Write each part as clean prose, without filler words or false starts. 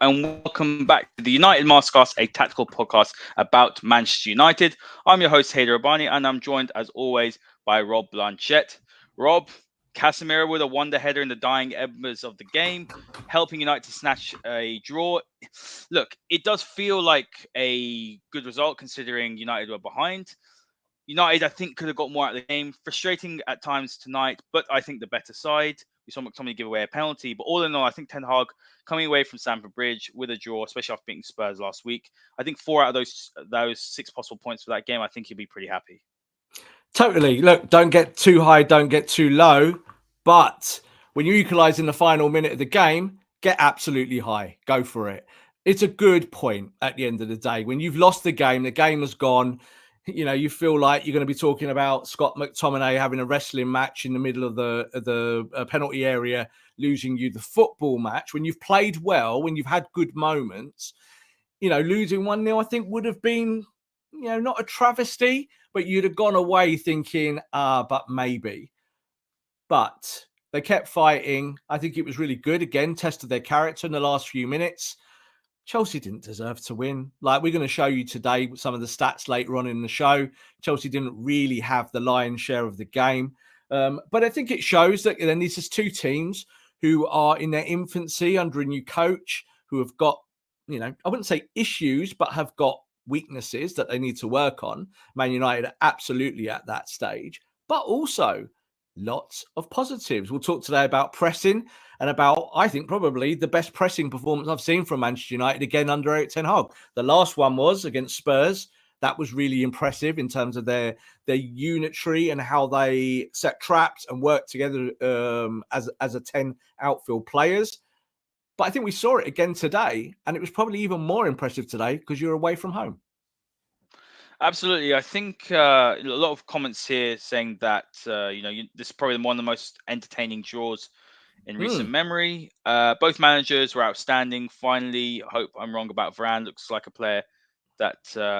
and welcome back to the United Masterclass, a tactical podcast about Manchester United. I'm your host, Haider Rubbani, and I'm joined, as always, by Rob Blanchette. Rob, Casemiro with a wonder header in the dying embers of the game, helping United to snatch a draw. Look, it does feel like a good result considering United were behind. United, I think, could have got more out of the game. Frustrating at times tonight, but I think the better side. We saw McTominay give away a penalty, but all in all, I think Ten Hag coming away from Stamford Bridge with a draw, especially after beating Spurs last week. I think 4 out of those 6 possible points for that game, I think he'll be pretty happy. Totally. Look, don't get too high, don't get too low. But when you equalise in the final minute of the game, get absolutely high. Go for it. It's a good point at the end of the day. When you've lost the game has gone. You know, you feel like you're going to be talking about Scott McTominay having a wrestling match in the middle of the penalty area, losing you the football match. When you've played well, when you've had good moments, you know, losing 1-0, I think would have been, you know, not a travesty, but you'd have gone away thinking, but maybe. But they kept fighting. I think it was really good. Again, tested their character in the last few minutes. Chelsea didn't deserve to win. Like, we're going to show you today some of the stats later on in the show. Chelsea didn't really have the lion's share of the game. But I think it shows that then this is two teams who are in their infancy under a new coach, who have got, you know, I wouldn't say issues, but have got weaknesses that they need to work on. Man United are absolutely at that stage, but also lots of positives. We'll talk today about pressing and about, I think, probably the best pressing performance I've seen from Manchester United again under Erik ten Hag. The last one was against Spurs. That was really impressive in terms of their unitary and how they set traps and work together as a 10 outfield players. But I think we saw it again today, and it was probably even more impressive today because you're away from home. Absolutely. I think a lot of comments here saying that, this is probably one of the most entertaining draws in recent memory. Both managers were outstanding. Finally, I hope I'm wrong about Varane. Looks like a player. Heard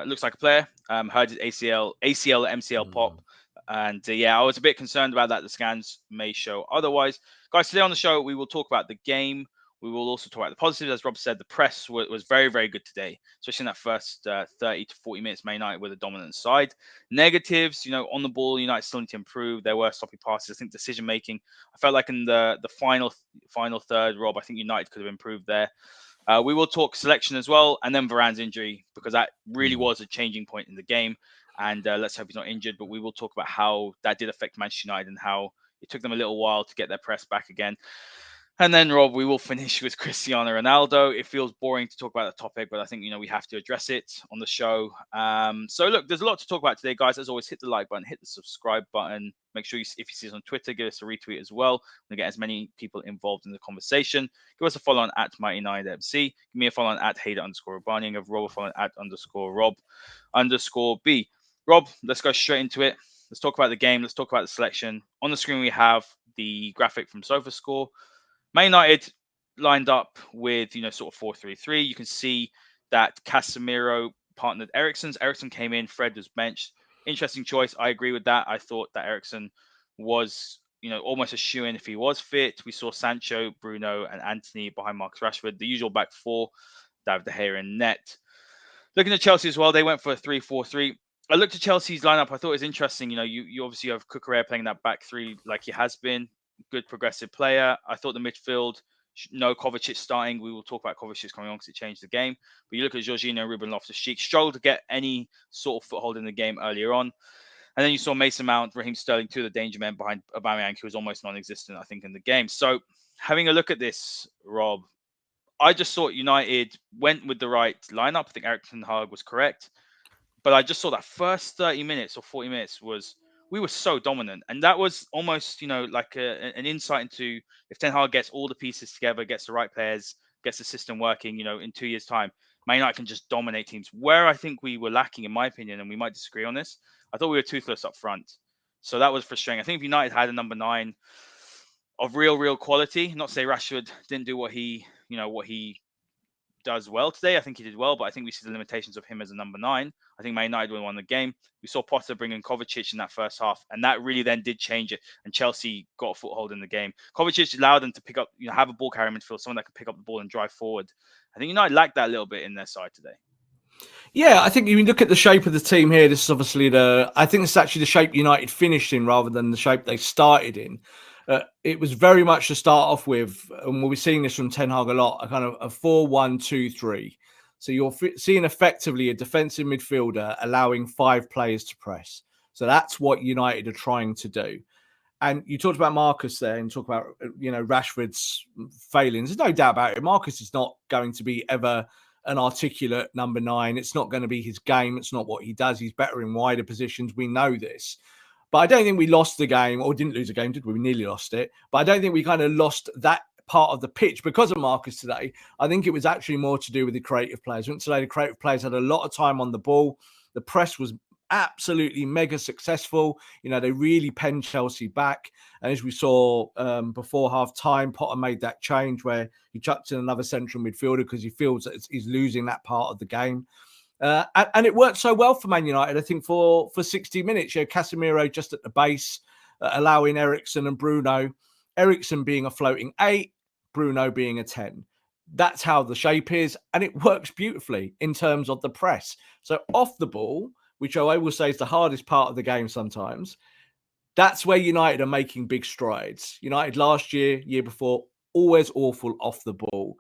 his ACL, MCL pop. And I was a bit concerned about that. The scans may show otherwise. Guys, today on the show, we will talk about the game. We will also talk about the positives. As Rob said, the press was very, very good today, especially in that first 30 to 40 minutes. Man United were the dominant side. Negatives, on the ball, United still need to improve. There were sloppy passes. I think decision making. I felt like in the final third, Rob, I think United could have improved there. We will talk selection as well, and then Varane's injury, because that really was a changing point in the game. And let's hope he's not injured. But we will talk about how that did affect Manchester United and how it took them a little while to get their press back again. And then, Rob, we will finish with Cristiano Ronaldo. It feels boring to talk about the topic, but I think, we have to address it on the show. So, look, there's a lot to talk about today, guys. As always, hit the like button, hit the subscribe button. Make sure, if you see us on Twitter, give us a retweet as well. We get as many people involved in the conversation. Give us a follow on at @MightyUnitedFC. Give me a follow on at Haider_Rubbani, and give Rob a follow on at @Rob_B. Rob, let's go straight into it. Let's talk about the game. Let's talk about the selection. On the screen, we have the graphic from SofaScore. Man United lined up with, sort of 4-3-3. You can see that Casemiro partnered Eriksen's. Eriksen came in, Fred was benched. Interesting choice. I agree with that. I thought that Eriksen was, almost a shoo-in if he was fit. We saw Sancho, Bruno, and Anthony behind Marcus Rashford, the usual back four. David De Gea in net. Looking at Chelsea as well, they went for a 3-4-3. I looked at Chelsea's lineup. I thought it was interesting. You obviously have Cucurella playing that back three like he has been. Good progressive player. I thought the midfield, no Kovacic starting. We will talk about Kovacic coming on because it changed the game. But you look at Jorginho, Ruben Loftus-Cheek, struggled to get any sort of foothold in the game earlier on. And then you saw Mason Mount, Raheem Sterling, two of the danger men behind Aubameyang, who was almost non-existent, I think, in the game. So having a look at this, Rob, I just thought United went with the right lineup. I think Erik ten Hag was correct. But I just saw that first 30 minutes or 40 minutes we were so dominant. And that was almost, like an insight into if Ten Hag gets all the pieces together, gets the right players, gets the system working, in 2 years' time, Man United can just dominate teams. Where I think we were lacking, in my opinion, and we might disagree on this, I thought we were toothless up front. So that was frustrating. I think if United had a number 9 of real quality, not to say Rashford didn't do what he does well today. I think he did well, but I think we see the limitations of him as a number 9. I think Man United would have won the game. We saw Potter bring in Kovacic in that first half, and that really then did change it. And Chelsea got a foothold in the game. Kovacic allowed them to pick up, have a ball carrier midfield, someone that could pick up the ball and drive forward. I think United lacked that a little bit in their side today. Yeah, I think you look at the shape of the team here. This is obviously I think it's actually the shape United finished in rather than the shape they started in. It was very much to start off with, and we'll be seeing this from Ten Hag a lot, a kind of a 4-1-2-3. So you're seeing effectively a defensive midfielder allowing 5 players to press. So that's what United are trying to do. And you talked about Marcus there and talk about, Rashford's failings. There's no doubt about it. Marcus is not going to be ever an articulate number 9. It's not going to be his game. It's not what he does. He's better in wider positions. We know this. But I don't think we lost the game or didn't lose a game, did we? We nearly lost it. But I don't think we kind of lost that part of the pitch because of Marcus today. I think it was actually more to do with the creative players. Today, the creative players had a lot of time on the ball. The press was absolutely mega successful. They really penned Chelsea back. And as we saw before half time, Potter made that change where he chucked in another central midfielder because he feels that he's losing that part of the game. And it worked so well for Man United, I think, for 60 minutes. Casemiro just at the base, allowing Eriksen and Bruno. Eriksen being a floating 8, Bruno being a 10. That's how the shape is. And it works beautifully in terms of the press. So off the ball, which I will say is the hardest part of the game sometimes, that's where United are making big strides. United last year before, always awful off the ball.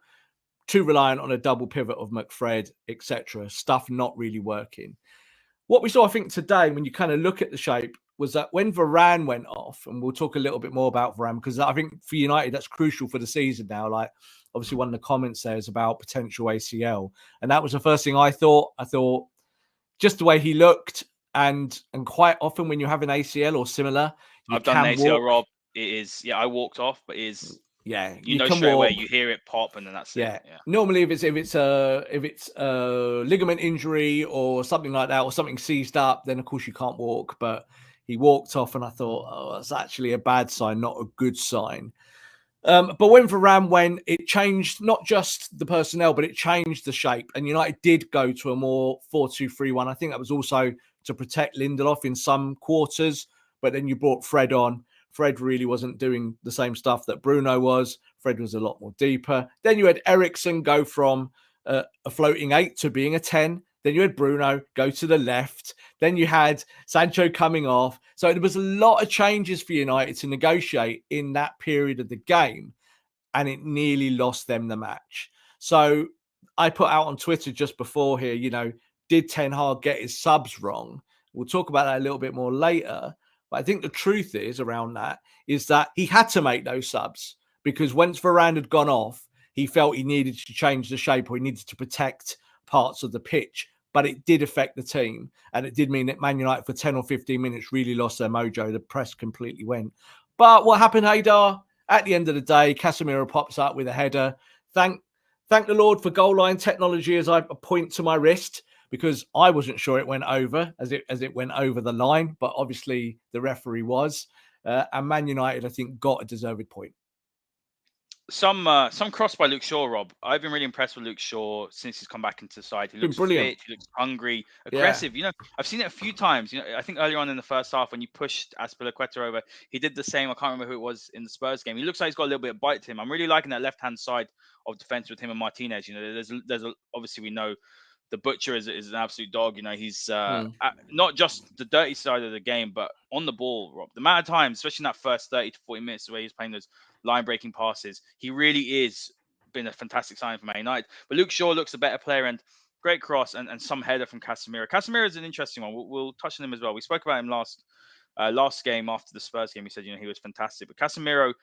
Too reliant on a double pivot of McFred, etc. Stuff not really working. What we saw, I think, today, when you kind of look at the shape, was that when Varane went off, and we'll talk a little bit more about Varane, because I think for United, that's crucial for the season now. Like, obviously, one of the comments there is about potential ACL. And that was the first thing I thought. I thought, just the way he looked, and quite often when you have an ACL or similar, I've done an ACL, Rob. It is, I walked off, but it is, you know, straight away you hear it pop, and then that's it. Yeah. Normally, if it's a ligament injury or something like that, or something seized up, then of course you can't walk. But he walked off, and I thought, oh, that's actually a bad sign, not a good sign. But when Varane went, it changed not just the personnel, but it changed the shape. And United did go to a more 4-2-3-1. I think that was also to protect Lindelof in some quarters. But then you brought Fred on. Fred really wasn't doing the same stuff that Bruno was. Fred was a lot more deeper. Then you had Eriksen go from a floating 8 to being a 10. Then you had Bruno go to the left. Then you had Sancho coming off. So there was a lot of changes for United to negotiate in that period of the game. And it nearly lost them the match. So I put out on Twitter just before here, did Ten Hag get his subs wrong? We'll talk about that a little bit more later. But I think the truth is around that is that he had to make those subs because once Varane had gone off, he felt he needed to change the shape or he needed to protect parts of the pitch. But it did affect the team. And it did mean that Man United for 10 or 15 minutes really lost their mojo. The press completely went. But what happened, Haider? At the end of the day, Casemiro pops up with a header. Thank the Lord for goal line technology as I point to my wrist, because I wasn't sure it went over as it went over the line. But obviously the referee was. And Man United, I think, got a deserved point. Some cross by Luke Shaw, Rob. I've been really impressed with Luke Shaw since he's come back into the side. He looks fit, he looks hungry, aggressive. Yeah. I've seen it a few times. I think earlier on in the first half when you pushed Azpilicueta over, he did the same. I can't remember who it was in the Spurs game. He looks like he's got a little bit of bite to him. I'm really liking that left-hand side of defense with him and Martinez. There's obviously we know the Butcher is an absolute dog. He's not just the dirty side of the game, but on the ball, Rob. The amount of time, especially in that first 30 to 40 minutes where he's playing those line-breaking passes, he really is been a fantastic sign for Man United. But Luke Shaw looks a better player, and great cross and some header from Casemiro. Casemiro is an interesting one. We'll touch on him as well. We spoke about him last game after the Spurs game. We said he was fantastic, but Casemiro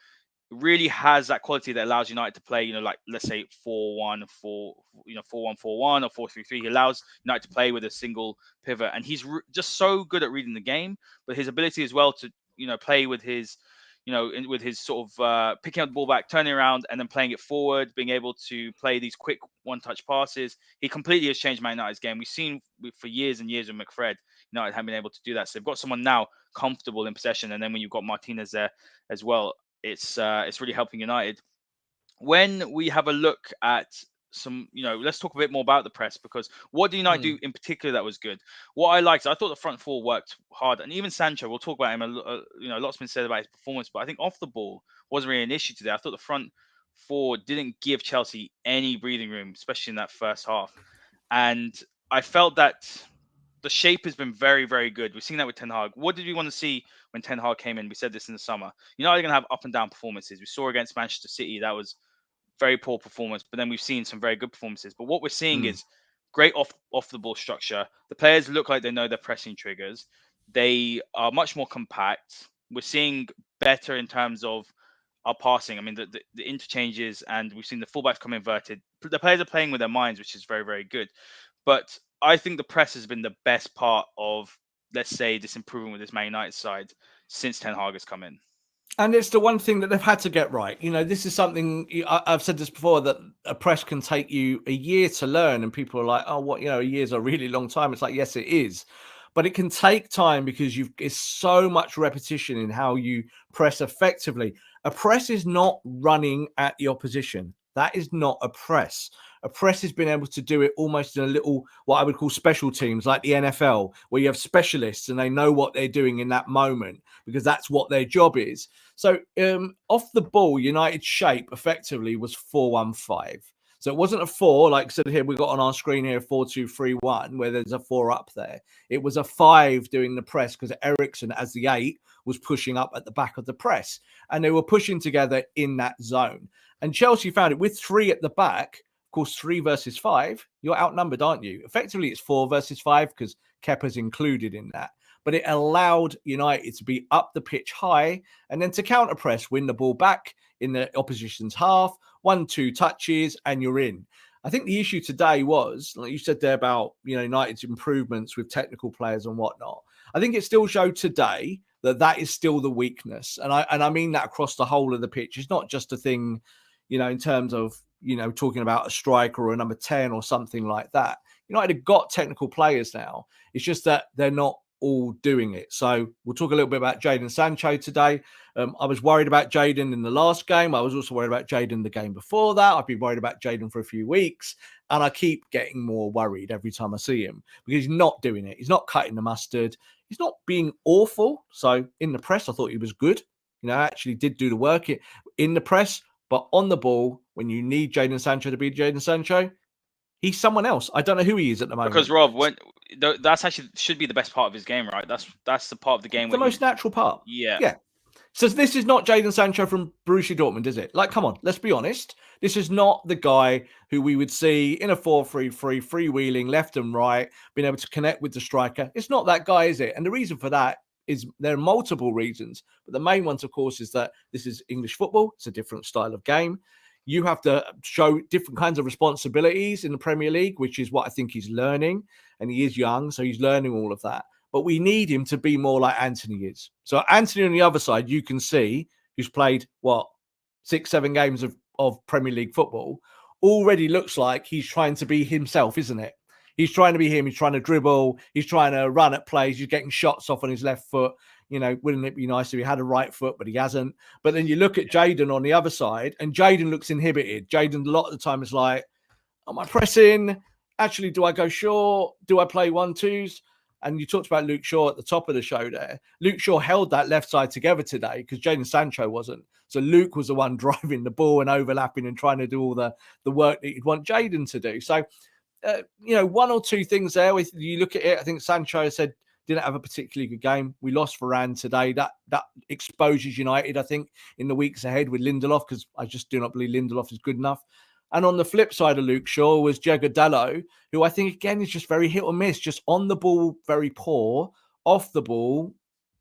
really has that quality that allows United to play, like let's say 4-1-4, 4-1-4-1 or 4-3-3. He allows United to play with a single pivot, and he's just so good at reading the game. But his ability as well to play with his with his sort of picking up the ball back, turning around, and then playing it forward, being able to play these quick one-touch passes. He completely has changed Man United's game. We've seen for years and years with McFred, United haven't been able to do that. So they've got someone now comfortable in possession, and then when you've got Martinez there as well, it's really helping United. When we have a look at some, let's talk a bit more about the press, because what did United do in particular that was good? What I liked, I thought the front four worked hard, and even Sancho, we'll talk about him. A lot's been said about his performance, but I think off the ball wasn't really an issue today. I thought the front forward didn't give Chelsea any breathing room, especially in that first half. And I felt that the shape has been very, very good. We've seen that with Ten Hag. What did we want to see when Ten Hag came in? We said this in the summer. You're not going to have up and down performances. We saw against Manchester City that was very poor performance, but then we've seen some very good performances. But what we're seeing Mm. is great off the ball structure. The players look like they know their pressing triggers. They are much more compact. We're seeing better in terms of our passing. I mean, the interchanges, and we've seen the fullbacks come inverted. The players are playing with their minds, which is very, very good. But I think the press has been the best part of, let's say, this improvement with this Man United side since Ten Hag has come in. And it's the one thing that they've had to get right. This is something I've said this before, that a press can take you a year to learn, and people are like, "Oh, what? A year's a really long time." It's like, yes, it is, but it can take time because it's so much repetition in how you press effectively. A press is not running at the opposition. That is not a press. A press has been able to do it almost in a little, what I would call special teams, like the NFL, where you have specialists and they know what they're doing in that moment because that's what their job is. So off the ball, United's shape effectively was 4-1-5. So it wasn't a 4, like I said here, we got on our screen here 4-2-3-1, where there's a 4 up there. It was a 5 doing the press because Eriksen, as the 8, was pushing up at the back of the press. And they were pushing together in that zone. And Chelsea found it with 3 at the back. Of course, 3 versus 5, you're outnumbered, aren't you? Effectively, it's 4 versus 5 because Kepa's included in that. But it allowed United to be up the pitch high and then to counter press, win the ball back in the opposition's half, 1-2 touches, and you're in. I think the issue today was, like you said there about United's improvements with technical players and whatnot. I think it still showed today that is still the weakness, and I mean that across the whole of the pitch. It's not just a thing, in terms of talking about a striker or a number 10 or something like that. United have got technical players now. It's just that they're not all doing it. So we'll talk a little bit about Jadon Sancho today. I was worried about Jadon in the last game. I was also worried about Jadon the game before that. I've been worried about Jadon for a few weeks, and I keep getting more worried every time I see him because he's not doing it. He's not cutting the mustard. He's not being awful. So in the press, I thought he was good. Actually did do the work in the press, but on the ball, when you need Jadon Sancho to be Jadon Sancho, he's someone else. I don't know who he is at the moment. Because Rob, that's actually should be the best part of his game, right? That's the part of the game the most natural part. Yeah. So this is not Jadon Sancho from Borussia Dortmund, is it? Like, come on, let's be honest. This is not the guy who we would see in a 4-3-3, freewheeling left and right, being able to connect with the striker. It's not that guy, is it? And the reason for that is there are multiple reasons, but the main ones, of course, is that this is English football. It's a different style of game. You have to show different kinds of responsibilities in the Premier League, which is what I think he's learning. And he is young, so he's learning all of that. But we need him to be more like Anthony is. So Anthony on the other side, you can see, who's played, 6-7 games of Premier League football, already looks like he's trying to be himself, isn't it? He's trying to be him. He's trying to dribble. He's trying to run at plays. He's getting shots off on his left foot. Wouldn't it be nice if he had a right foot, but he hasn't. But then you look at Jadon on the other side, and Jadon looks inhibited. Jadon, a lot of the time, is like, am I pressing? Actually, do I go short? Do I play 1-2s? And you talked about Luke Shaw at the top of the show there. Luke Shaw held that left side together today because Jadon Sancho wasn't. So Luke was the one driving the ball and overlapping and trying to do all the work that you'd want Jadon to do. So, one or two things there. You look at it, I think Sancho said didn't have a particularly good game. We lost Varane today. That exposes United, I think, in the weeks ahead with Lindelof, because I just do not believe Lindelof is good enough. And on the flip side of Luke Shaw was Diego Dalot, who I think, again, is just very hit or miss, just on the ball, very poor, off the ball,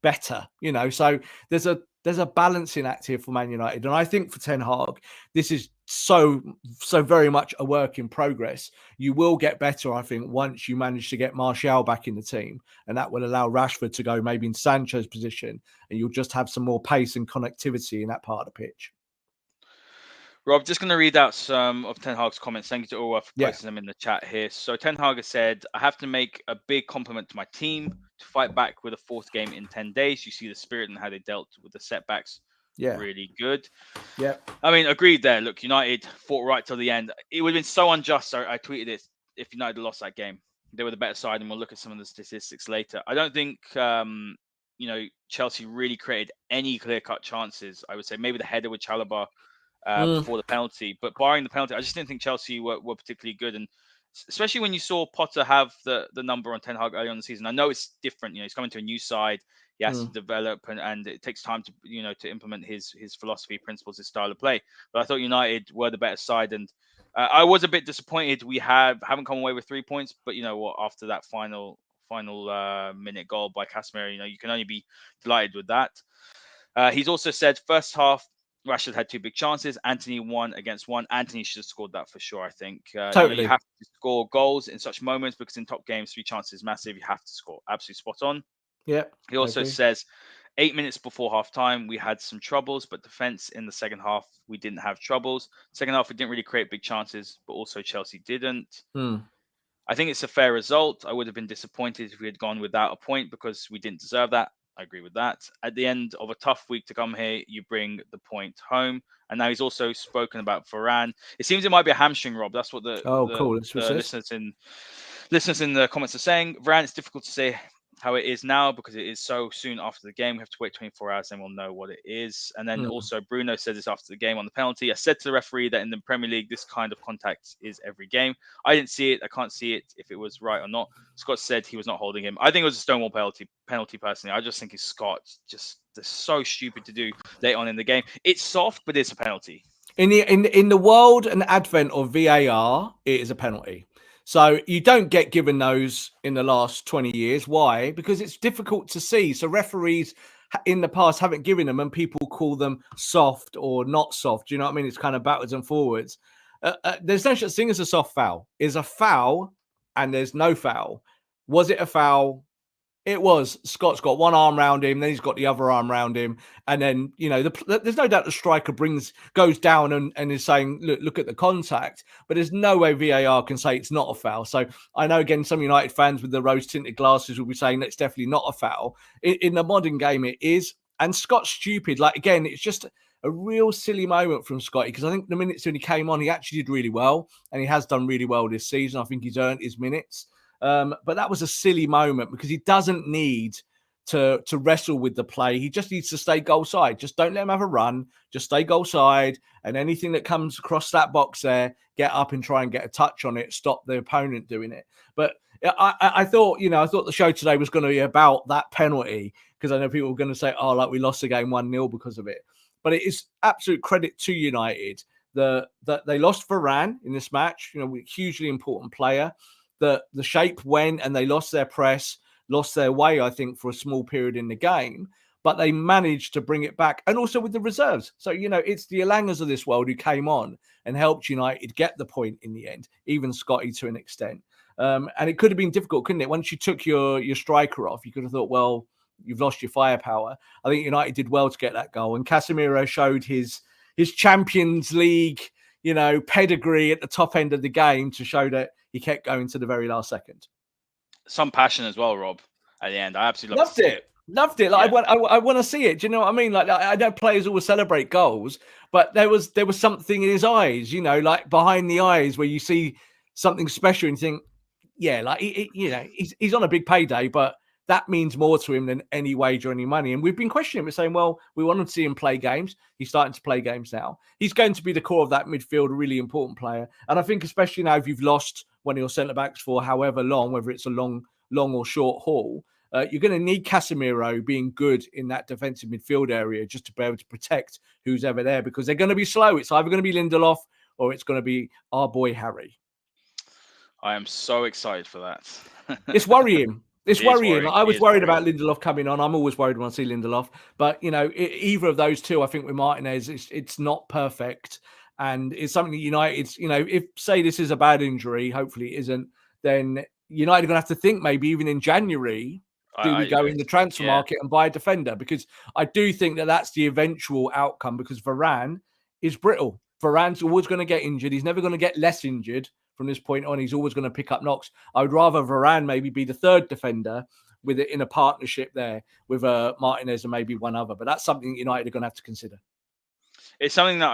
better, So there's a balancing act here for Man United. And I think for Ten Hag, this is so very much a work in progress. You will get better, I think, once you manage to get Martial back in the team. And that will allow Rashford to go maybe in Sancho's position. And you'll just have some more pace and connectivity in that part of the pitch. Rob, just going to read out some of Ten Hag's comments. Thank you to all for posting them in the chat here. So Ten Hag has said, I have to make a big compliment to my team to fight back with a fourth game in 10 days. You see the spirit and how they dealt with the setbacks. Yeah. Really good. Yeah. I mean, agreed there. Look, United fought right till the end. It would have been so unjust. I tweeted it if United lost that game. They were the better side, and we'll look at some of the statistics later. I don't think Chelsea really created any clear-cut chances. I would say maybe the header with Chalobah Mm, before the penalty. But barring the penalty, I just didn't think Chelsea were particularly good. And especially when you saw Potter have the number on Ten Hag early on in the season. I know it's different. He's coming to a new side. He has to mm. develop, and it takes time to to implement his philosophy, principles, his style of play. But I thought United were the better side, and I was a bit disappointed. We haven't come away with 3 points, but you know what? After that final minute goal by Casemiro, you can only be delighted with that. He's also said first half Rashford had two big chances. Anthony one against one. Anthony should have scored that for sure. I think you Totally. have to score goals in such moments because in top games, three chances is massive. You have to score. Absolutely spot on. Yeah, He I also agree. says 8 minutes before half time, we had some troubles, but defense in the second half, we didn't have troubles. Second half, we didn't really create big chances, but also Chelsea didn't. Mm. I think it's a fair result. I would have been disappointed if we had gone without a point because we didn't deserve that. I agree with that. At the end of a tough week to come here, you bring the point home. And now he's also spoken about Varane. It seems it might be a hamstring, Rob. That's what Oh, cool. That's what it the says. listeners in the comments are saying. Varane, it's difficult to say how it is now because it is so soon after the game. We have to wait 24 hours and we'll know what it is. And then Mm. also Bruno said this after the game on the penalty. I said to the referee that in the Premier League, this kind of contact is every game. I didn't see it. I can't see it if it was right or not. Scott said he was not holding him. I think it was a Stonewall penalty personally. I just think it's Scott. Just they're so stupid to do late on in the game. It's soft, but it's a penalty. In the world and advent of VAR, it is a penalty. So you don't get given those in the last 20 years. Why? Because it's difficult to see. So referees in the past haven't given them, and people call them soft or not soft. Do you know what I mean? It's kind of backwards and forwards. There's no such thing as a soft foul. Is a foul, and there's no foul. Was it a foul? It was. Scott's got one arm round him, then he's got the other arm round him, and then there's no doubt the striker goes down and is saying, look at the contact, but there's no way VAR can say it's not a foul. So I know again some United fans with the rose tinted glasses will be saying that's definitely not a foul. In the modern game, it is, and Scott's stupid. Like again, it's just a real silly moment from Scotty because I think the minutes when he came on, he actually did really well, and he has done really well this season. I think he's earned his minutes. But that was a silly moment because he doesn't need to wrestle with the play. He just needs to stay goal side. Just don't let him have a run. Just stay goal side. And anything that comes across that box there, get up and try and get a touch on it. Stop the opponent doing it. But I thought, I thought the show today was going to be about that penalty because I know people were going to say, oh, like we lost the game 1-0 because of it. But it is absolute credit to United that they lost Varane in this match. Hugely important player. The shape went and they lost their press, lost their way, I think, for a small period in the game. But they managed to bring it back. And also with the reserves. So, it's the Elangas of this world who came on and helped United get the point in the end, even Scotty to an extent. And it could have been difficult, couldn't it? Once you took your striker off, you could have thought, well, you've lost your firepower. I think United did well to get that goal. And Casemiro showed his Champions League, pedigree at the top end of the game to show that he kept going to the very last second. Some passion as well, Rob. At the end, I absolutely Loved it. Loved it. Like, Yeah. I want to see it. Do you know what I mean? Like I know players always celebrate goals, but there was something in his eyes, like behind the eyes where you see something special and you think, yeah, like he's on a big payday, but that means more to him than any wage or any money. And we've been questioning him. We're saying, well, we want to see him play games. He's starting to play games now. He's going to be the core of that midfield, a really important player. And I think especially now if you've lost one of your centre-backs for however long, whether it's a long or short haul, you're going to need Casemiro being good in that defensive midfield area just to be able to protect who's ever there because they're going to be slow. It's either going to be Lindelof or it's going to be our boy Harry. I am so excited for that. It's worrying. It's worrying. I was worried worrying. about Lindelof coming on. I'm always worried when I see Lindelof. But, either of those two, I think with Martinez, it's not perfect. And it's something that United, if say this is a bad injury, hopefully it isn't, then United are going to have to think maybe even in January, do we go in the transfer market and buy a defender? Because I do think that that's the eventual outcome because Varane is brittle. Varane's always going to get injured. He's never going to get less injured from this point on. He's always going to pick up knocks. I would rather Varane maybe be the third defender with it in a partnership there with Martinez and maybe one other. But that's something United are going to have to consider. It's something that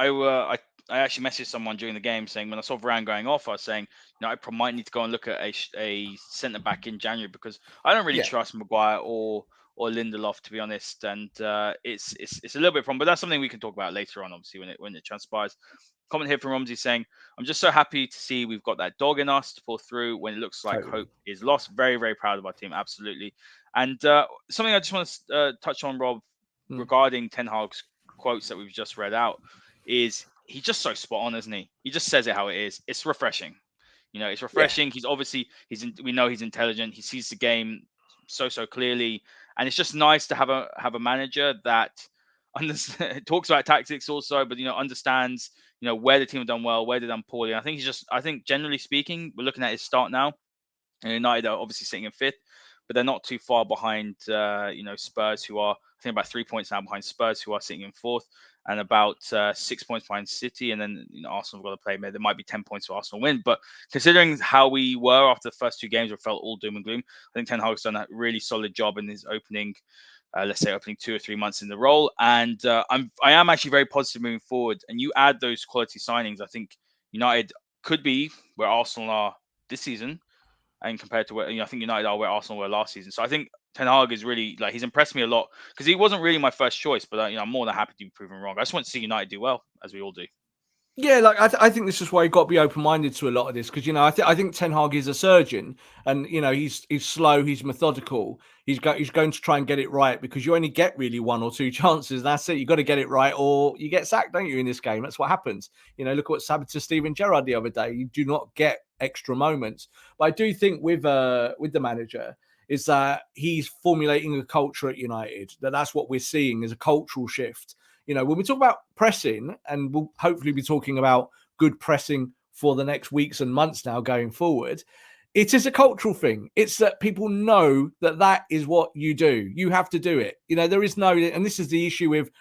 I actually messaged someone during the game saying when I saw Varane going off, I was saying, I might need to go and look at a centre back in January because I don't really trust Maguire or or Lindelof, to be honest. And it's a little bit from, but that's something we can talk about later on, obviously, when it transpires. Comment here from Romsey saying, "I'm just so happy to see we've got that dog in us to pull through when it looks like Totally. hope is lost. Very, very proud of our team, absolutely." And something I just want to touch on, Rob, Mm. regarding Ten Hag's quotes that we've just read out, is he's just so spot on, isn't he? He just says it how it is. It's refreshing. It's Yeah. refreshing. He's obviously we know he's intelligent. He sees the game so clearly, and it's just nice to have a manager that talks about tactics also, but understands where the team have done well, where they've done poorly. I think generally speaking, we're looking at his start now. And United are obviously sitting in fifth, but they're not too far behind, Spurs, who are, I think, about 3 points now behind Spurs, who are sitting in fourth, and about 6 points behind City. And then, Arsenal have got to play. Maybe there might be 10 points for Arsenal win. But considering how we were after the first two games, where it felt all doom and gloom, I think Ten Hag's done a really solid job in his opening, let's say, opening 2 or 3 months in the role. And I am actually very positive moving forward. And you add those quality signings, I think United could be where Arsenal are this season, and compared to where I think United are where Arsenal were last season. So I think Ten Hag is really, like, he's impressed me a lot, because he wasn't really my first choice, but I'm more than happy to be proven wrong. I just want to see United do well, as we all do. Yeah, like I think this is why you got to be open minded to a lot of this, because I think Ten Hag is a surgeon, and he's slow, he's methodical, he's going to try and get it right, because you only get really one or two chances. That's it. You got to get it right, or you get sacked, don't you? In this game, that's what happens. Look at what happened to Steven Gerrard the other day. You do not get extra moments. But I do think with the manager is that he's formulating a culture at United. That's what we're seeing is a cultural shift. When we talk about pressing, and we'll hopefully be talking about good pressing for the next weeks and months now going forward, it is a cultural thing. It's that people know that is what you do. You have to do it. There is no, and this is the issue with,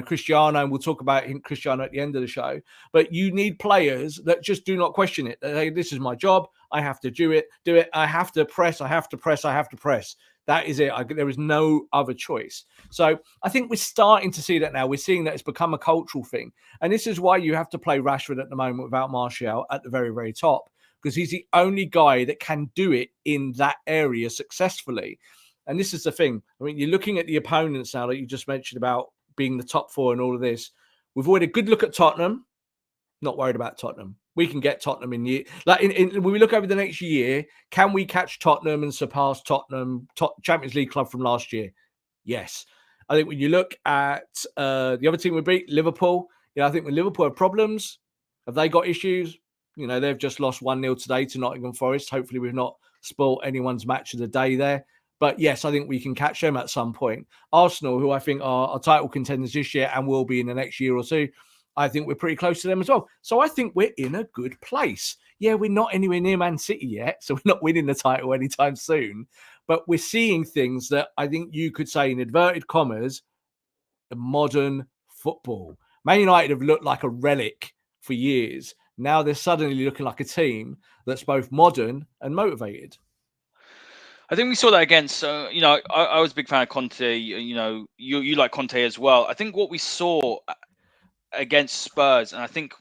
Cristiano, and we'll talk about Cristiano at the end of the show, but you need players that just do not question it. They say, this is my job. I have to do it. I have to press. I have to press. I have to press. That is it. There is no other choice. So I think we're starting to see that now. We're seeing that it's become a cultural thing. And this is why you have to play Rashford at the moment without Martial at the very, very top, because he's the only guy that can do it in that area successfully. And this is the thing. I mean, you're looking at the opponents now that you just mentioned about being the top four and all of this. We've already a good look at Tottenham. Not worried about Tottenham. We can get Tottenham in year. When we look over the next year, can we catch Tottenham and surpass Tottenham, Champions League club from last year? Yes. I think when you look at the other team we beat, Liverpool, I think when Liverpool have problems, have they got issues? They've just lost 1-0 today to Nottingham Forest. Hopefully we've not spoilt anyone's match of the day there. But yes, I think we can catch them at some point. Arsenal, who I think are title contenders this year and will be in the next year or two, I think we're pretty close to them as well. So I think we're in a good place. Yeah, we're not anywhere near Man City yet, so we're not winning the title anytime soon. But we're seeing things that I think you could say, in inverted commas, the modern football. Man United have looked like a relic for years. Now they're suddenly looking like a team that's both modern and motivated. I think we saw that again. So, I was a big fan of Conte. You like Conte as well. I think what we saw against Spurs, and I think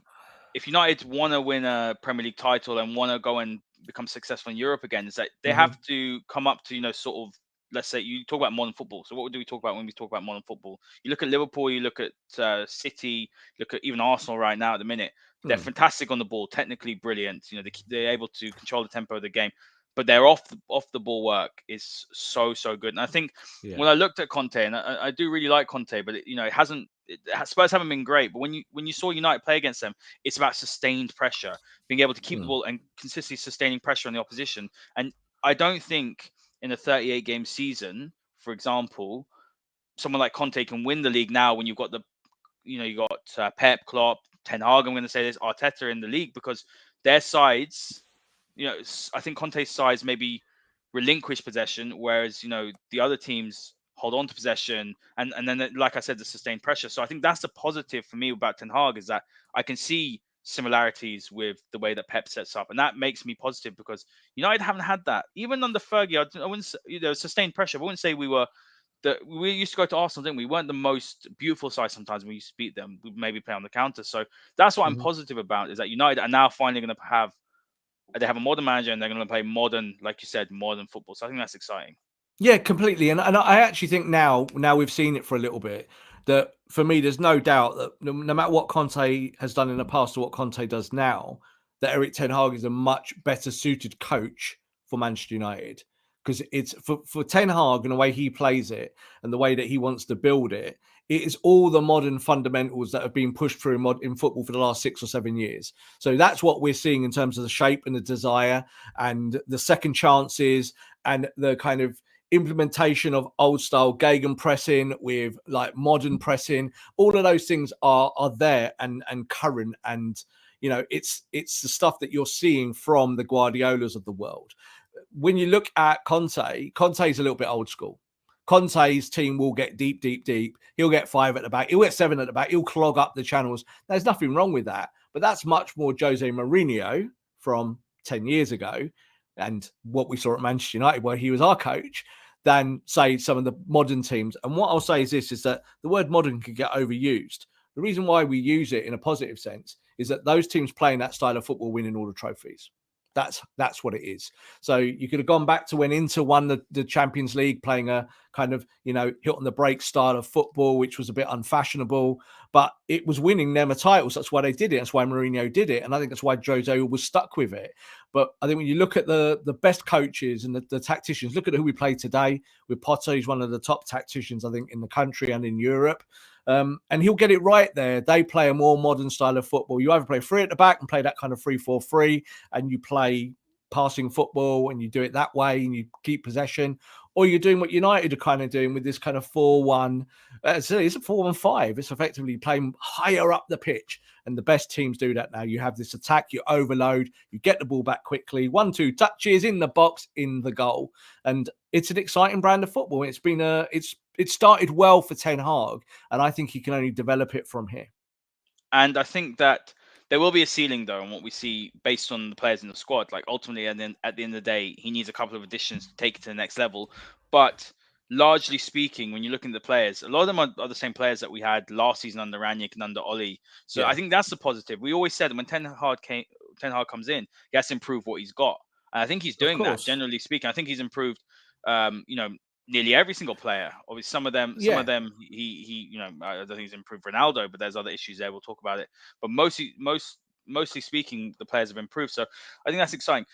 if United want to win a Premier League title and want to go and become successful in Europe again, is that they have to come up to, sort of, let's say, you talk about modern football. So what do we talk about when we talk about modern football? You look at Liverpool, you look at City, look at even Arsenal right now at the minute. They're fantastic on the ball, technically brilliant. They're able to control the tempo of the game, but their off the ball work is so good. And I think when I looked at Conte, and I do really like Conte, but it hasn't. Spurs haven't been great, but when you saw United play against them, it's about sustained pressure, being able to keep the ball and consistently sustaining pressure on the opposition. And I don't think in a 38 game season, for example, someone like Conte can win the league now when you've got you got Pep, Klopp, Ten Hag. I'm going to say this, Arteta in the league, because their sides, I think Conte's sides maybe relinquish possession, whereas the other teams hold on to possession, and then, like I said, the sustained pressure. So I think that's the positive for me about Ten Hag, is that I can see similarities with the way that Pep sets up, and that makes me positive, because United haven't had that even under Fergie. I wouldn't say, sustained pressure. I wouldn't say we used to go to Arsenal, didn't we? We weren't the most beautiful side sometimes when we used to beat them. We maybe play on the counter. So that's what I'm positive about, is that United are now finally going to have a modern manager, and they're going to play modern, like you said, modern football. So I think that's exciting. Yeah, completely. And I actually think now we've seen it for a little bit, that for me, there's no doubt that no matter what Conte has done in the past or what Conte does now, that Eric Ten Hag is a much better suited coach for Manchester United. Because it's for Ten Hag and the way he plays it and the way that he wants to build it, it is all the modern fundamentals that have been pushed through in football for the last 6 or 7 years. So that's what we're seeing in terms of the shape and the desire and the second chances and the kind of implementation of old style Gagan pressing with like modern pressing. All of those things are there and current, and it's the stuff that you're seeing from the Guardiolas of the world. When you look at Conte's a little bit old school. Conte's team will get deep, deep, deep. He'll get 5 at the back. He'll get 7 at the back. He'll clog up the channels. There's nothing wrong with that. But that's much more Jose Mourinho from 10 years ago and what we saw at Manchester United, where he was our coach, than, say, some of the modern teams. And what I'll say is this, is that the word modern can get overused. The reason why we use it in a positive sense is that those teams playing that style of football winning all the trophies. That's what it is. So you could have gone back to when Inter won the Champions League, playing a kind of, hit on the break style of football, which was a bit unfashionable, but it was winning them a title. So that's why they did it. That's why Mourinho did it. And I think that's why Jose was stuck with it. But I think when you look at the best coaches and the tacticians, look at who we play today with Potter. He's one of the top tacticians, I think, in the country and in Europe. And he'll get it right there. They play a more modern style of football. You either play 3 at the back and play that kind of 3-4-3, and you play passing football and you do it that way and you keep possession, or you're doing what United are kind of doing with this kind of 4-1. It's a 4-1-5. It's effectively playing higher up the pitch, and the best teams do that now. You have this attack, you overload, you get the ball back quickly, 1-2 touches in the box, in the goal, and it's an exciting brand of football. It started well for Ten Hag, and I think he can only develop it from here. And I think that there will be a ceiling though on what we see based on the players in the squad. Like ultimately, and then at the end of the day, he needs a couple of additions to take it to the next level. But largely speaking, when you're looking at the players, a lot of them are the same players that we had last season under Ranić and under Oli. So I think that's the positive. We always said when Ten Hag comes in, he has to improve what he's got. And I think he's doing that. Generally speaking, I think he's improved. Nearly every single player. Obviously, some of them, he, I don't think he's improved Ronaldo, but there's other issues there. We'll talk about it. But mostly speaking, the players have improved. So I think that's exciting.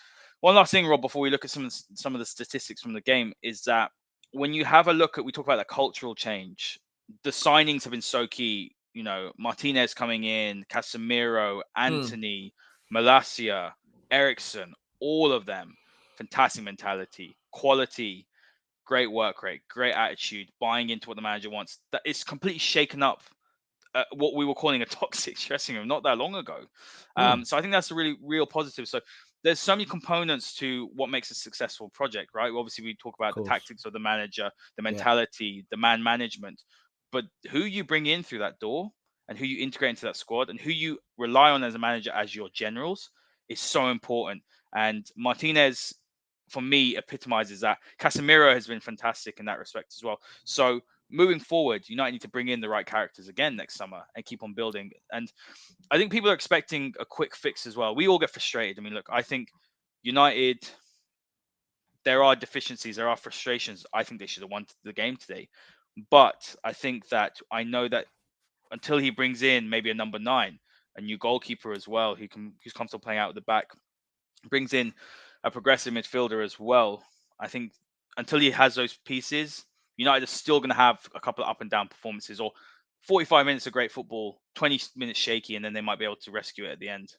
One last thing, Rob, before we look at some of the statistics from the game, is that when you have a look at, we talk about the cultural change, the signings have been so key. Martinez coming in, Casemiro, Anthony, Malacia, Ericsson, all of them, fantastic mentality, quality, great work rate, great attitude, buying into what the manager wants. That is completely shaken up what we were calling a toxic dressing room not that long ago. So I think that's a really real positive. So there's so many components to what makes a successful project, right? Obviously, we talk about the tactics of the manager, the mentality, the man management, but who you bring in through that door and who you integrate into that squad and who you rely on as a manager as your generals is so important. And Martinez, for me, epitomizes that. Casemiro has been fantastic in that respect as well. So moving forward, United need to bring in the right characters again next summer and keep on building. And I think people are expecting a quick fix as well. We all get frustrated. I mean, look, I think United, there are deficiencies, there are frustrations. I think they should have won the game today. But I know that until he brings in maybe a number 9, a new goalkeeper as well, who's comfortable playing out at the back, brings in a progressive midfielder as well. I think until he has those pieces, United are still going to have a couple of up and down performances, or 45 minutes of great football, 20 minutes shaky, and then they might be able to rescue it at the end.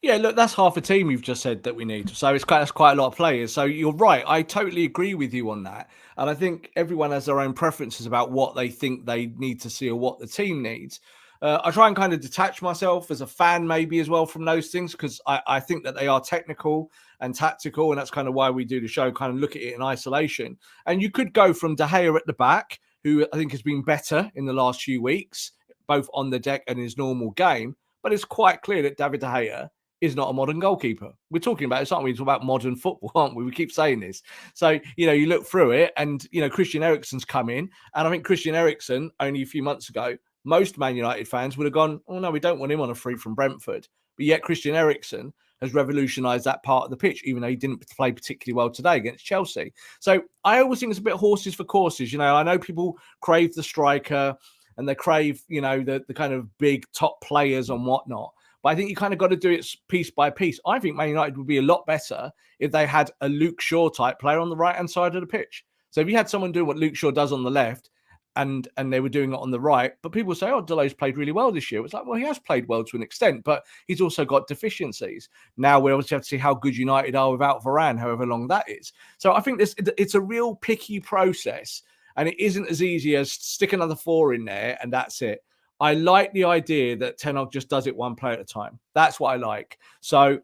Yeah, look, that's half a team you've just said that we need. So that's quite a lot of players. So you're right. I totally agree with you on that. And I think everyone has their own preferences about what they think they need to see or what the team needs. I try and kind of detach myself as a fan maybe as well from those things, because I think that they are technical and tactical. And that's kind of why we do the show, kind of look at it in isolation. And you could go from De Gea at the back, who I think has been better in the last few weeks, both on the deck and his normal game. But it's quite clear that David De Gea is not a modern goalkeeper. We're talking about this, aren't we? We're talking about modern football, aren't we? We keep saying this. So, you look through it and, Christian Eriksen's come in. And I think Christian Eriksen, only a few months ago, most Man United fans would have gone, oh, no, we don't want him on a free from Brentford. But yet Christian Eriksen has revolutionised that part of the pitch, even though he didn't play particularly well today against Chelsea. So I always think it's a bit horses for courses. I know people crave the striker and they crave, the kind of big top players and whatnot. But I think you kind of got to do it piece by piece. I think Man United would be a lot better if they had a Luke Shaw type player on the right-hand side of the pitch. So if you had someone do what Luke Shaw does on the left, and they were doing it on the right, but people say, oh, Delay's played really well this year. It's like, well, he has played well to an extent, but he's also got deficiencies. Now we obviously have to see how good United are without Varane, however long that is. So I think it's a real picky process, and it isn't as easy as stick another 4 in there and that's it. I like the idea that Ten Hag just does it one player at a time. That's what I like. So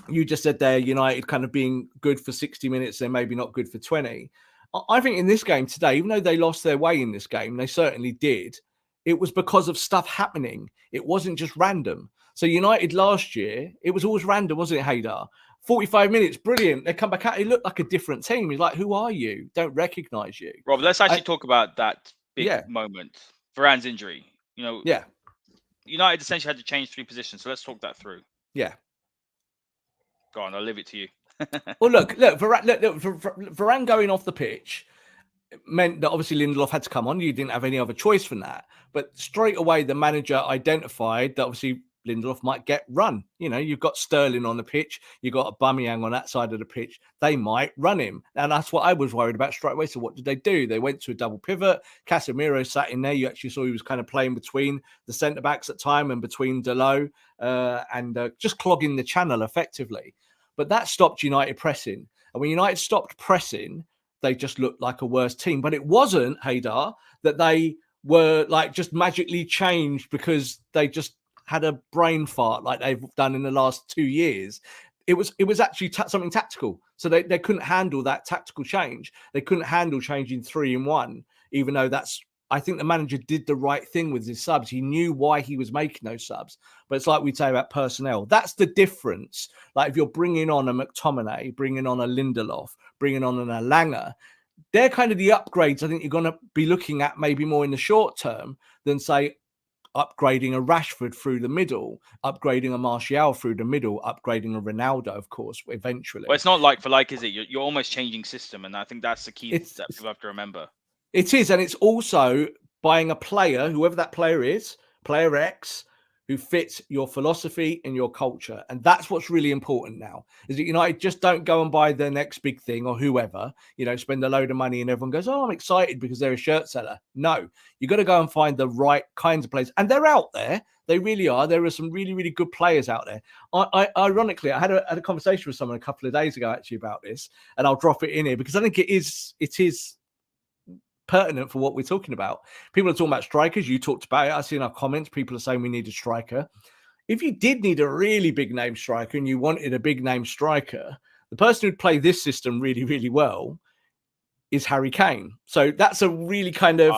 you just said there, United kind of being good for 60 minutes, they're maybe not good for 20. I think in this game today, even though they lost their way in this game, they certainly did, it was because of stuff happening. It wasn't just random. So United last year, it was always random, wasn't it, Haider? 45 minutes, brilliant. They come back out, it looked like a different team. He's like, who are you? Don't recognise you. Rob, let's actually talk about that big moment. Varane's injury. Yeah. United essentially had to change 3 positions. So let's talk that through. Yeah. Go on, I'll leave it to you. Well, look, Varane going off the pitch meant that obviously Lindelof had to come on. You didn't have any other choice from that. But straight away, the manager identified that obviously Lindelof might get run. You've got Sterling on the pitch. You've got Aubameyang on that side of the pitch. They might run him. And that's what I was worried about straight away. So what did they do? They went to a double pivot. Casemiro sat in there. You actually saw he was kind of playing between the centre-backs at time and between Delo and just clogging the channel effectively. But that stopped United pressing. And when United stopped pressing, they just looked like a worse team. But it wasn't, Haider, that they were like just magically changed because they just had a brain fart like they've done in the last 2 years. It was actually something tactical. So they couldn't handle that tactical change. They couldn't handle changing 3 in 1, even though I think the manager did the right thing with his subs. He knew why he was making those subs. But it's like we say about personnel. That's the difference. Like if you're bringing on a McTominay, bringing on a Lindelof, bringing on an Alanga, they're kind of the upgrades I think you're going to be looking at maybe more in the short term than, say, upgrading a Rashford through the middle, upgrading a Martial through the middle, upgrading a Ronaldo, of course, eventually. Well, it's not like for like, is it? You're almost changing system, and I think that's the key that people have to remember. It is, and it's also buying a player, whoever that player is, player X, who fits your philosophy and your culture. And that's what's really important now, is that United just don't go and buy the next big thing or whoever, spend a load of money and everyone goes, oh, I'm excited because they're a shirt seller. No, you got to go and find the right kinds of players. And they're out there. They really are. There are some really, really good players out there. Ironically, I had a conversation with someone a couple of days ago actually about this, and I'll drop it in here because I think it is pertinent for what we're talking about. People are talking about strikers. You talked about it. I see in our comments, people are saying we need a striker. If you did need a really big name striker and you wanted a big name striker, the person who'd play this system really, really well is Harry Kane. So that's a really kind of,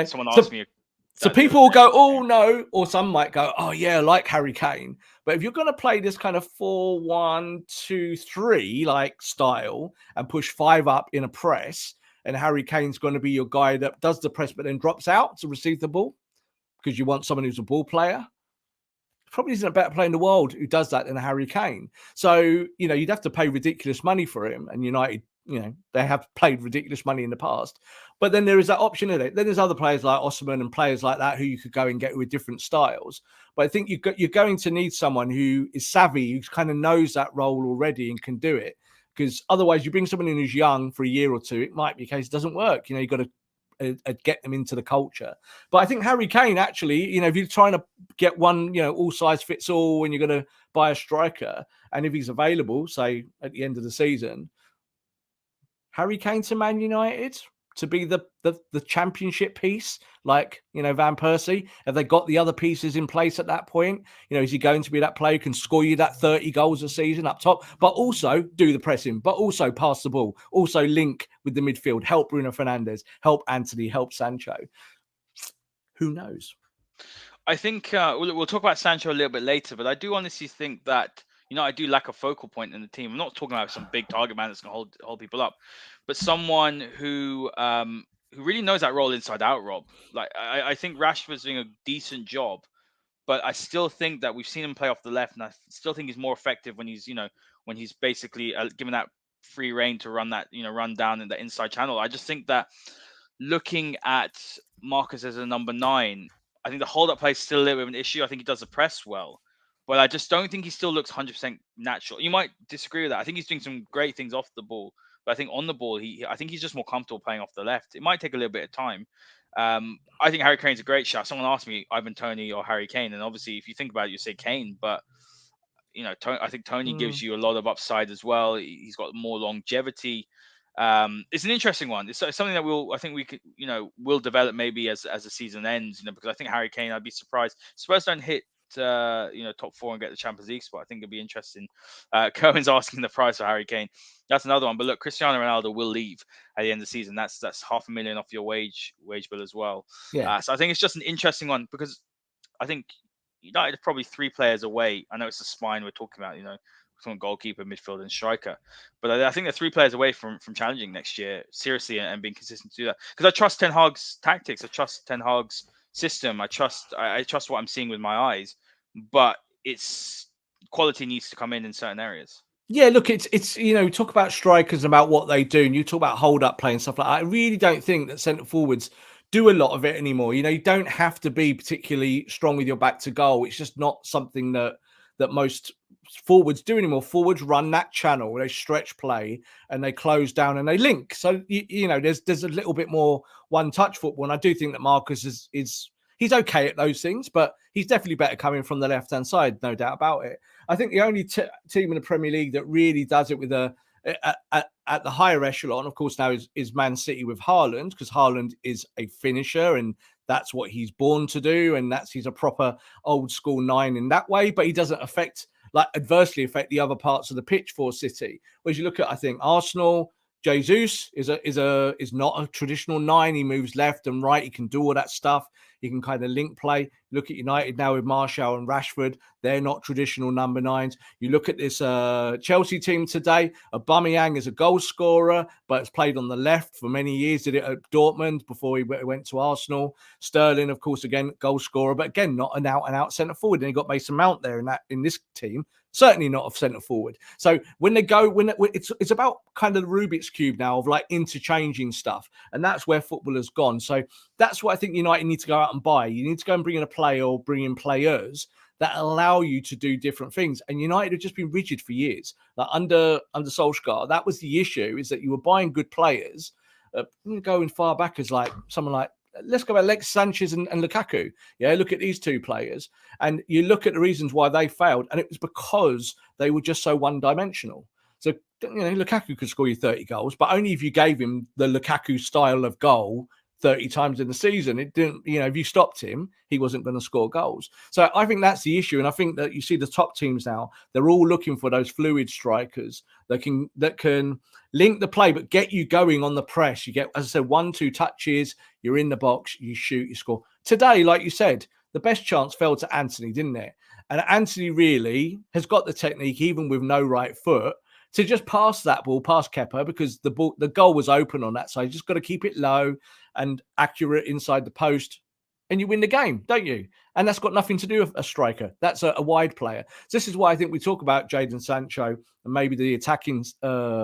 someone asked me. So people will go, oh no, or some might go, oh yeah, I like Harry Kane. But if you're going to play this kind of 4-1-2-3 like style and push 5 up in a press, and Harry Kane's going to be your guy that does the press but then drops out to receive the ball because you want someone who's a ball player. Probably isn't a better player in the world who does that than Harry Kane. So, you'd have to pay ridiculous money for him. And United, they have played ridiculous money in the past. But then there is that option in it. Then there's other players like Osimhen and players like that who you could go and get with different styles. But I think you're going to need someone who is savvy, who kind of knows that role already and can do it. Because otherwise, you bring someone in who's young for a year or two, it might be a case it doesn't work. You've got to get them into the culture. But I think Harry Kane, actually, if you're trying to get one, all size fits all, and you're going to buy a striker, and if he's available, say, at the end of the season, Harry Kane to Man United to be the championship piece, like, Van Persie? Have they got the other pieces in place at that point? Is he going to be that player who can score you that 30 goals a season up top, but also do the pressing, but also pass the ball, also link with the midfield, help Bruno Fernandes, help Anthony, help Sancho? Who knows? I think we'll talk about Sancho a little bit later, but I do honestly think that I do lack a focal point in the team. I'm not talking about some big target man that's going to hold people up, but someone who really knows that role inside out, Rob. Like I think Rashford's doing a decent job but I still think that we've seen him play off the left, and I still think he's more effective when he's when he's basically given that free reign to run that run down in the inside channel. I just think that looking at Marcus as a number 9, I think the hold up play is still a little bit of an issue. I think he does the press well, but I just don't think he still looks 100% natural. You might disagree with that. I think he's doing some great things off the ball, but I think on the ball, I think he's just more comfortable playing off the left. It might take a little bit of time. I think Harry Kane's a great shot. Someone asked me Ivan Toney or Harry Kane, and obviously, if you think about it, you say Kane, but I think Tony gives you a lot of upside as well. He's got more longevity. It's an interesting one. It's something that I think we could, will develop maybe as the season ends. Because I think Harry Kane, I'd be surprised Spurs don't hit top 4 and get the Champions League spot. I think it'd be interesting. Cohen's asking the price for Harry Kane. That's another one. But look, Cristiano Ronaldo will leave at the end of the season. That's $500,000 off your wage bill as well. Yeah. So I think it's just an interesting one because I think United are probably 3 players away. I know it's the spine we're talking about, from goalkeeper, midfielder, and striker. But I think they're 3 players away from challenging next year seriously and being consistent to do that. Because I trust Ten Hag's tactics. I trust Ten Hag's system. I trust what I'm seeing with my eyes. But it's quality needs to come in certain areas. Yeah, look, it's talk about strikers, about what they do, and you talk about hold up play and stuff like that. I really don't think that centre forwards do a lot of it anymore. You don't have to be particularly strong with your back to goal. It's just not something that most forwards do anymore. Forwards run that channel, they stretch play and they close down and they link. So there's a little bit more one touch football, and I do think that Marcus is he's okay at those things, but he's definitely better coming from the left hand side, no doubt about it. I think the only team in the Premier League that really does it with at the higher echelon, of course, now is Man City with Haaland, because Haaland is a finisher and that's what he's born to do, and he's a proper old school 9 in that way. But he doesn't adversely affect the other parts of the pitch for City. Whereas you look at, I think Arsenal, Jesus is not a traditional 9. He moves left and right. He can do all that stuff. He can kind of link play. Look at United now with Martial and Rashford. They're not traditional number 9s. You look at this Chelsea team today. Aubameyang is a goal scorer, but has played on the left for many years. Did it at Dortmund before he went to Arsenal. Sterling, of course, again, goal scorer, but again, not an out-and-out centre forward. And he got Mason Mount there in this team. Certainly not a centre forward. So when it's about kind of the Rubik's Cube now of interchanging stuff. And that's where football has gone. So that's what I think United need to go out and buy. You need to go and bring in a player or bring in players that allow you to do different things. And United have just been rigid for years. Under Solskjaer, that was the issue, is that you were buying good players, going far back as someone like, let's go back, Sanchez and Lukaku. Yeah, look at these 2 players. And you look at the reasons why they failed, and it was because they were just so one-dimensional. So, Lukaku could score you 30 goals, but only if you gave him the Lukaku style of goal 30 times in the season. It didn't, if you stopped him, he wasn't going to score goals. So I think that's the issue. And I think that you see the top teams now, they're all looking for those fluid strikers that can link the play, but get you going on the press. You get, as I said, 1-2 touches, you're in the box, you shoot, you score. Today, like you said, the best chance fell to Anthony, didn't it? And Anthony really has got the technique, even with no right foot, to just pass that ball past Kepa, because the goal was open on that side. You just got to keep it low and accurate inside the post, and you win the game, don't you? And that's got nothing to do with a striker. That's a wide player. So this is why I think we talk about Jadon Sancho and maybe the attacking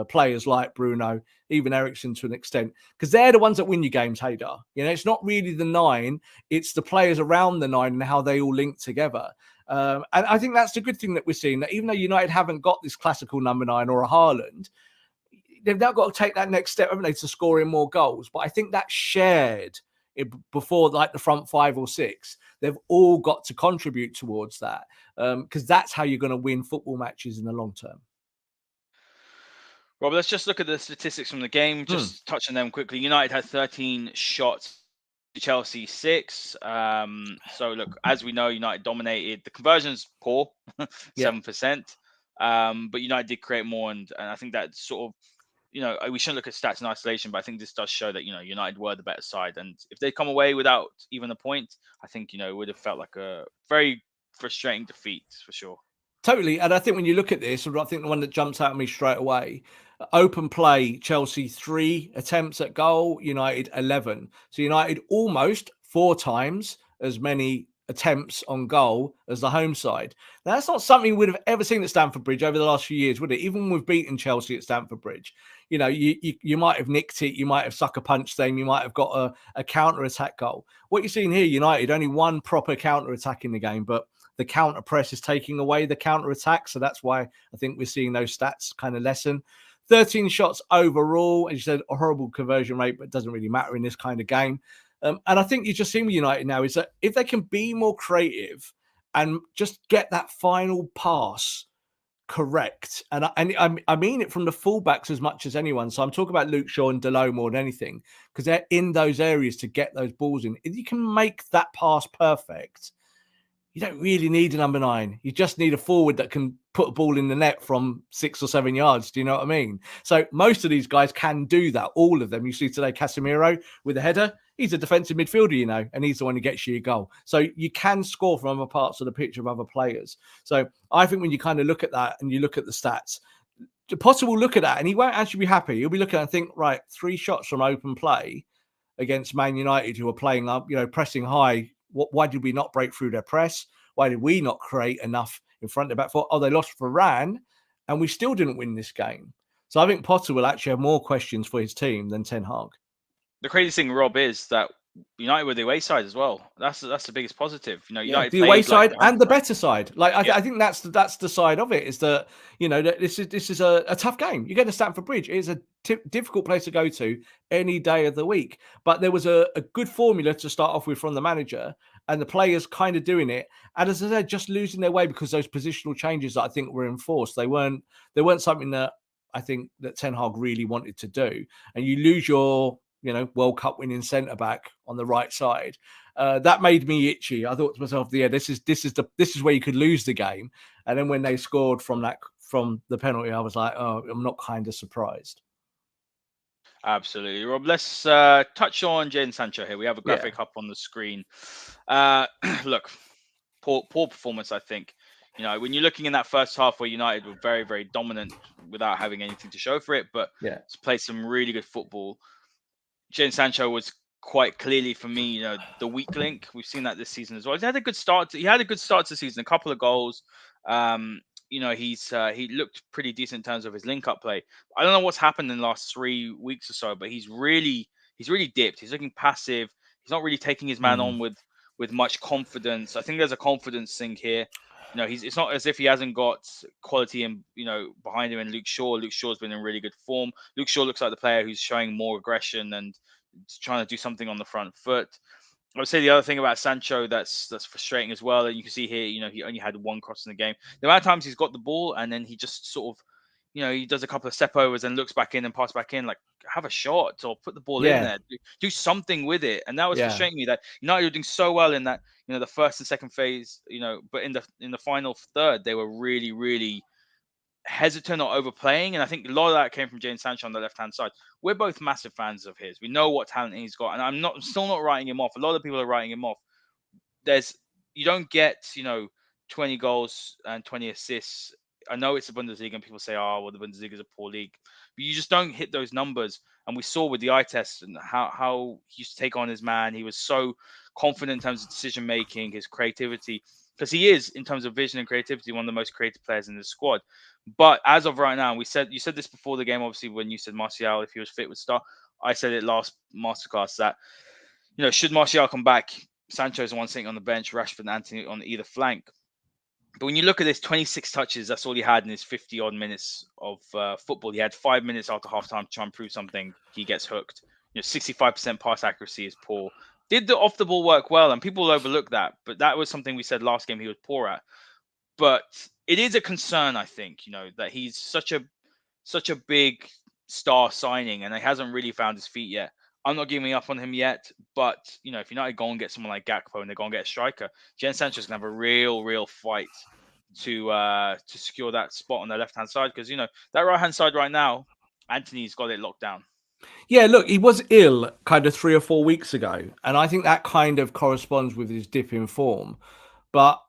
players like Bruno, even Eriksen to an extent, because they're the ones that win you games, Haider. It's not really the 9, it's the players around the 9 and how they all link together. And I think that's the good thing that we're seeing, that even though United haven't got this classical number 9 or a Haaland, they've now got to take that next step, haven't they, to scoring more goals. But I think that's shared before, the front 5 or 6. They've all got to contribute towards that, because that's how you're going to win football matches in the long term. Rob, let's just look at the statistics from the game. Just touch on them quickly. United had 13 shots, Chelsea 6. So look, as we know, United dominated. The conversion's poor, 7%. But United did create more, and I think that sort of, we shouldn't look at stats in isolation, but I think this does show that, United were the better side. And if they come away without even a point, I think, it would have felt like a very frustrating defeat for sure. Totally. And I think when you look at this, I think the one that jumps out at me straight away, open play, Chelsea 3 attempts at goal, United 11. So United almost 4 times as many attempts on goal as the home side. Now, that's not something we would have ever seen at Stamford Bridge over the last few years, would it? Even when we've beaten Chelsea at Stamford Bridge, you might have nicked it, you might have sucker punched them, you might have got a counter attack goal. What you're seeing here, United, only one proper counter attack in the game, but the counter press is taking away the counter attack. So that's why I think we're seeing those stats kind of lessen. 13 shots overall, as you said, a horrible conversion rate, but it doesn't really matter in this kind of game. And I think you just see with United now is that if they can be more creative and just get that final pass correct, and I mean it from the fullbacks as much as anyone. So I'm talking about Luke Shaw and Delo more than anything, because they're in those areas to get those balls in. If you can make that pass perfect, you don't really need a number 9. You just need a forward that can put a ball in the net from 6 or 7 yards. Do you know what I mean? So most of these guys can do that. All of them. You see today, Casemiro with a header. He's a defensive midfielder, and he's the one who gets you a goal. So you can score from other parts of the pitch of other players. So I think when you kind of look at that and you look at the stats, Potter will look at that and he won't actually be happy. He'll be looking and think, right, 3 shots from open play against Man United, who are playing up, pressing high. Why did we not break through their press? Why did we not create enough in front of the back four? Oh, they lost for Varane, and we still didn't win this game. So I think Potter will actually have more questions for his team than Ten Hag. The crazy thing, Rob, is that United were the away side as well. That's the biggest positive. United the away side and the better side. I think that's the side of it, is that that this is a tough game. You get to Stamford Bridge. It's a difficult place to go to any day of the week. But there was a good formula to start off with from the manager, and the players kind of doing it. And as I said, just losing their way because those positional changes that I think were enforced, they weren't something that I think that Ten Hag really wanted to do. And you lose your World Cup winning centre back on the right side. That made me itchy. I thought to myself, this is where you could lose the game. And then when they scored from the penalty, I was like, oh, I'm not kind of surprised. Absolutely, Rob. Let's touch on Jadon Sancho here. We have a graphic up on the screen. Look, poor performance, I think. When you're looking in that first half where United were very, very dominant without having anything to show for it, but played some really good football. Jadon Sancho was quite clearly, for me, the weak link. We've seen that this season as well. He had a good start to the season, a couple of goals. He looked pretty decent in terms of his link-up play. I don't know what's happened in the last 3 weeks or so, but he's really dipped. He's looking passive. He's not really taking his man on with much confidence. I think there's a confidence thing here. It's not as if he hasn't got quality and behind him. And Luke Shaw's been in really good form. Luke Shaw looks like the player who's showing more aggression and trying to do something on the front foot. I would say the other thing about Sancho that's frustrating as well, and you can see here, he only had 1 cross in the game. The amount of times he's got the ball and then he just sort of, he does a couple of step overs and looks back in and pass back in. Like, have a shot or put the ball in there, do something with it. And that was frustrating me, that United were doing so well in that, the first and second phase, but in the final third, they were really, really hesitant or overplaying. And I think a lot of that came from Jadon Sancho on the left-hand side. We're both massive fans of his. We know what talent he's got. And I'm still not writing him off. A lot of people are writing him off. You don't get, 20 goals and 20 assists. I know it's the Bundesliga and people say, oh, well, the Bundesliga is a poor league. But you just don't hit those numbers. And we saw with the eye test and how he used to take on his man. He was so confident in terms of decision-making, his creativity. Because he is, in terms of vision and creativity, one of the most creative players in the squad. But as of right now, you said this before the game, obviously, when you said Martial, if he was fit, would start. I said it last Masterclass that, should Martial come back, Sancho's the one sitting on the bench, Rashford and Antony on either flank. But when you look at this, 26 touches, that's all he had in his 50-odd minutes of football. He had 5 minutes after halftime to try and prove something. He gets hooked. 65% pass accuracy is poor. Did the off-the-ball work well, and people overlook that. But that was something we said last game he was poor at. But it is a concern, I think, that he's such a big star signing, and he hasn't really found his feet yet. I'm not giving up on him yet, but if United go and get someone like Gakpo and they go and get a striker, Jadon Sancho's gonna have a real fight to secure that spot on the left hand side, because that right hand side right now, Antony's got it locked down. Yeah, look, he was ill kind of 3 or 4 weeks ago, and I think that kind of corresponds with his dip in form. But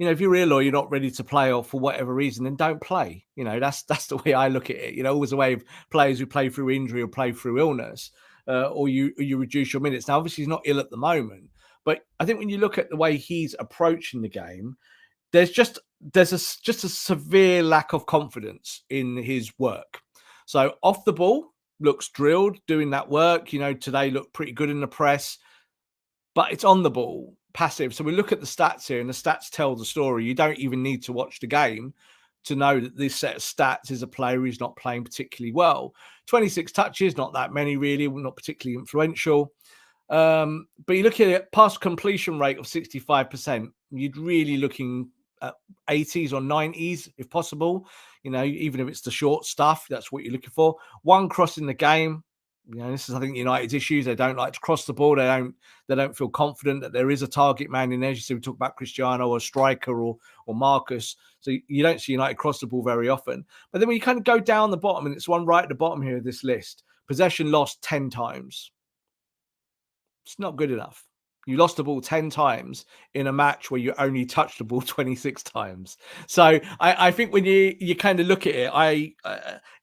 if you're ill or you're not ready to play, or for whatever reason, then don't play. That's the way I look at it. Always a way of players who play through injury or play through illness, or you reduce your minutes. Now, obviously, he's not ill at the moment, But I think when you look at the way he's approaching the game, there's a severe lack of confidence in his work. So off the ball, looks drilled, doing that work. Today looked pretty good in the press, but it's on the ball, passive. So we look at the stats here, and the stats tell the story. You don't even need to watch the game to know that this set of stats is a player who's not playing particularly well. 26 touches, not that many really, not particularly influential. But you look at it, pass completion rate of 65%. You'd really looking at 80s or 90s if possible. Even if it's the short stuff, that's what you're looking for. One cross in the game. This is, I think, United's issues. They don't like to cross the ball. They don't feel confident that there is a target man in there. You see, we talk about Cristiano or striker or Marcus. So you don't see United cross the ball very often. But then when you kind of go down the bottom, and it's one right at the bottom here of this list, possession lost 10 times. It's not good enough. You lost the ball 10 times in a match where you only touched the ball 26 times. So I think when you kind of look at it,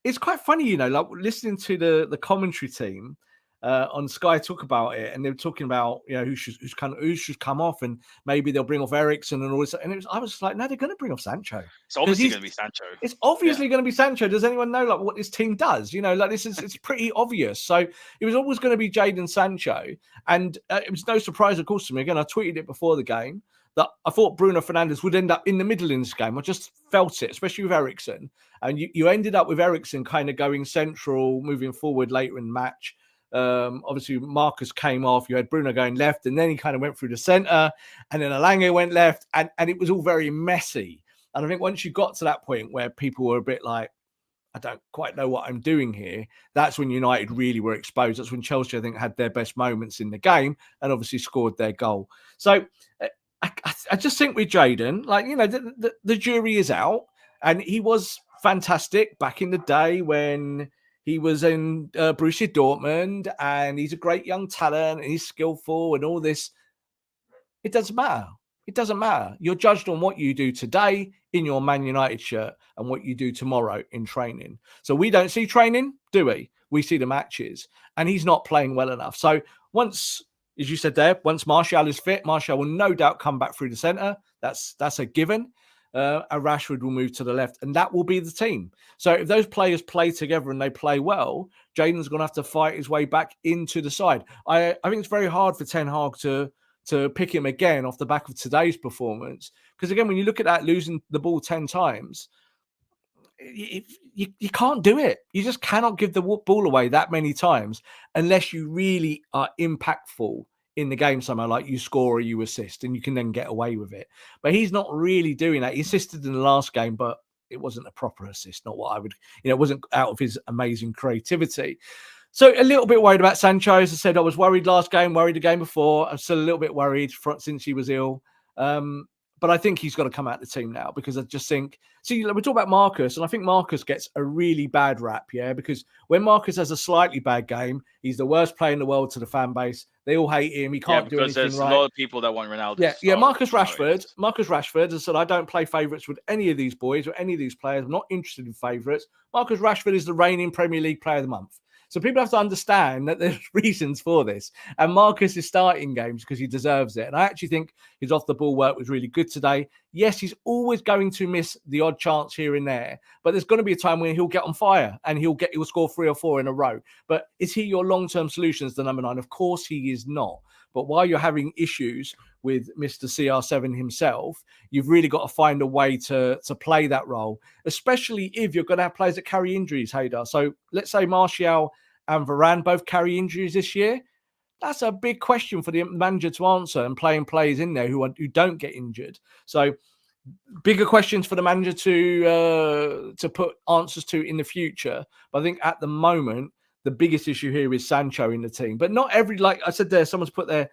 it's quite funny, like listening to the commentary team on Sky talk about it, and they were talking about who should come off, and maybe they'll bring off Eriksen and all this. And I was like, no, they're going to bring off Sancho. It's obviously going to be Sancho. It's obviously going to be Sancho. Does anyone know like what this team does? It's pretty obvious. So it was always going to be Jadon Sancho, and it was no surprise, of course, to me. Again, I tweeted it before the game that I thought Bruno Fernandes would end up in the middle in this game. I just felt it, especially with Eriksen, and you ended up with Eriksen kind of going central, moving forward later in the match. Obviously, Marcus came off. You had Bruno going left, and then he kind of went through the centre, and then Alange went left, and it was all very messy. And I think once you got to that point where people were a bit like, I don't quite know what I'm doing here, that's when United really were exposed. That's when Chelsea, I think, had their best moments in the game and obviously scored their goal. So I just think with Jadon, like, the jury is out, and he was fantastic back in the day when he was in Borussia Dortmund, and he's a great young talent, and he's skillful and all this. It doesn't matter. It doesn't matter. You're judged on what you do today in your Man United shirt and what you do tomorrow in training. So we don't see training, do we? We see the matches, and he's not playing well enough. So once, as you said there, once Martial is fit, Martial will no doubt come back through the centre. That's a given. And Rashford will move to the left, and that will be the team. So if those players play together and they play well, Jadon's going to have to fight his way back into the side. I think it's very hard for Ten Hag to pick him again off the back of today's performance. Because again, when you look at that, losing the ball 10 times, you can't do it. You just cannot give the ball away that many times unless you really are impactful in the game somehow, like you score or you assist, and you can then get away with it. But he's not really doing that. He assisted in the last game, but it wasn't a proper assist, not what I would, it wasn't out of his amazing creativity. So a little bit worried about Sancho. As I said, I was worried last game, worried the game before. I'm still a little bit worried since he was ill. But I think he's got to come out of the team now, because I just think, we talk about Marcus, and I think Marcus gets a really bad rap, because when Marcus has a slightly bad game, he's the worst player in the world to the fan base. They all hate him. He can't do anything right. There's a lot of people that want Ronaldo. Yeah. Marcus Rashford has said, I don't play favourites with any of these boys or any of these players. I'm not interested in favourites. Marcus Rashford is the reigning Premier League Player of the Month. So people have to understand that there's reasons for this. And Marcus is starting games because he deserves it. And I actually think his off-the-ball work was really good today. Yes, he's always going to miss the odd chance here and there, but there's going to be a time when he'll get on fire and he'll score 3 or 4 in a row. But is he your long-term solution as the number 9? Of course he is not. But while you're having issues with Mr. CR7 himself, you've really got to find a way to play that role, especially if you're going to have players that carry injuries, Haider. So let's say Martial and Varane both carry injuries this year. That's a big question for the manager to answer, and playing players in there who don't get injured. So bigger questions for the manager to put answers to in the future. But I think at the moment, the biggest issue here is Sancho in the team. But not every, like I said there, someone's put there,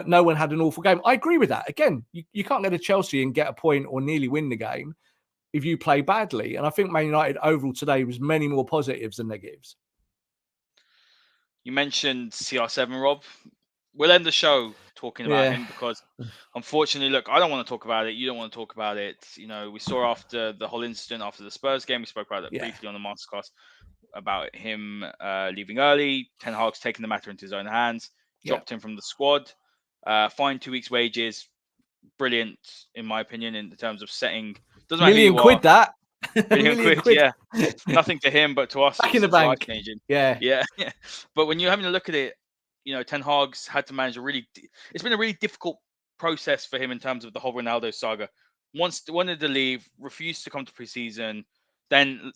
no one had an awful game. I agree with that. Again, you can't go to Chelsea and get a point or nearly win the game if you play badly. And I think Man United overall today was many more positives than negatives. You mentioned CR7, Rob. We'll end the show talking about him, because unfortunately, look, I don't want to talk about it. You don't want to talk about it. We saw after the whole incident after the Spurs game, we spoke about it briefly on the Masterclass, about him leaving early. Ten Hag's taking the matter into his own hands, dropped him from the squad. Fine 2 weeks' wages, brilliant in my opinion in terms of setting. Doesn't matter who Million you are. quid that. A Million million quid, quid. yeah. Nothing to him, but to us, Back in the it's life bank. changing. Yeah. Yeah, yeah. But when you're having a look at it, Ten Hag's had to manage it's been a really difficult process for him in terms of the whole Ronaldo saga. Once wanted to leave, refused to come to preseason. Then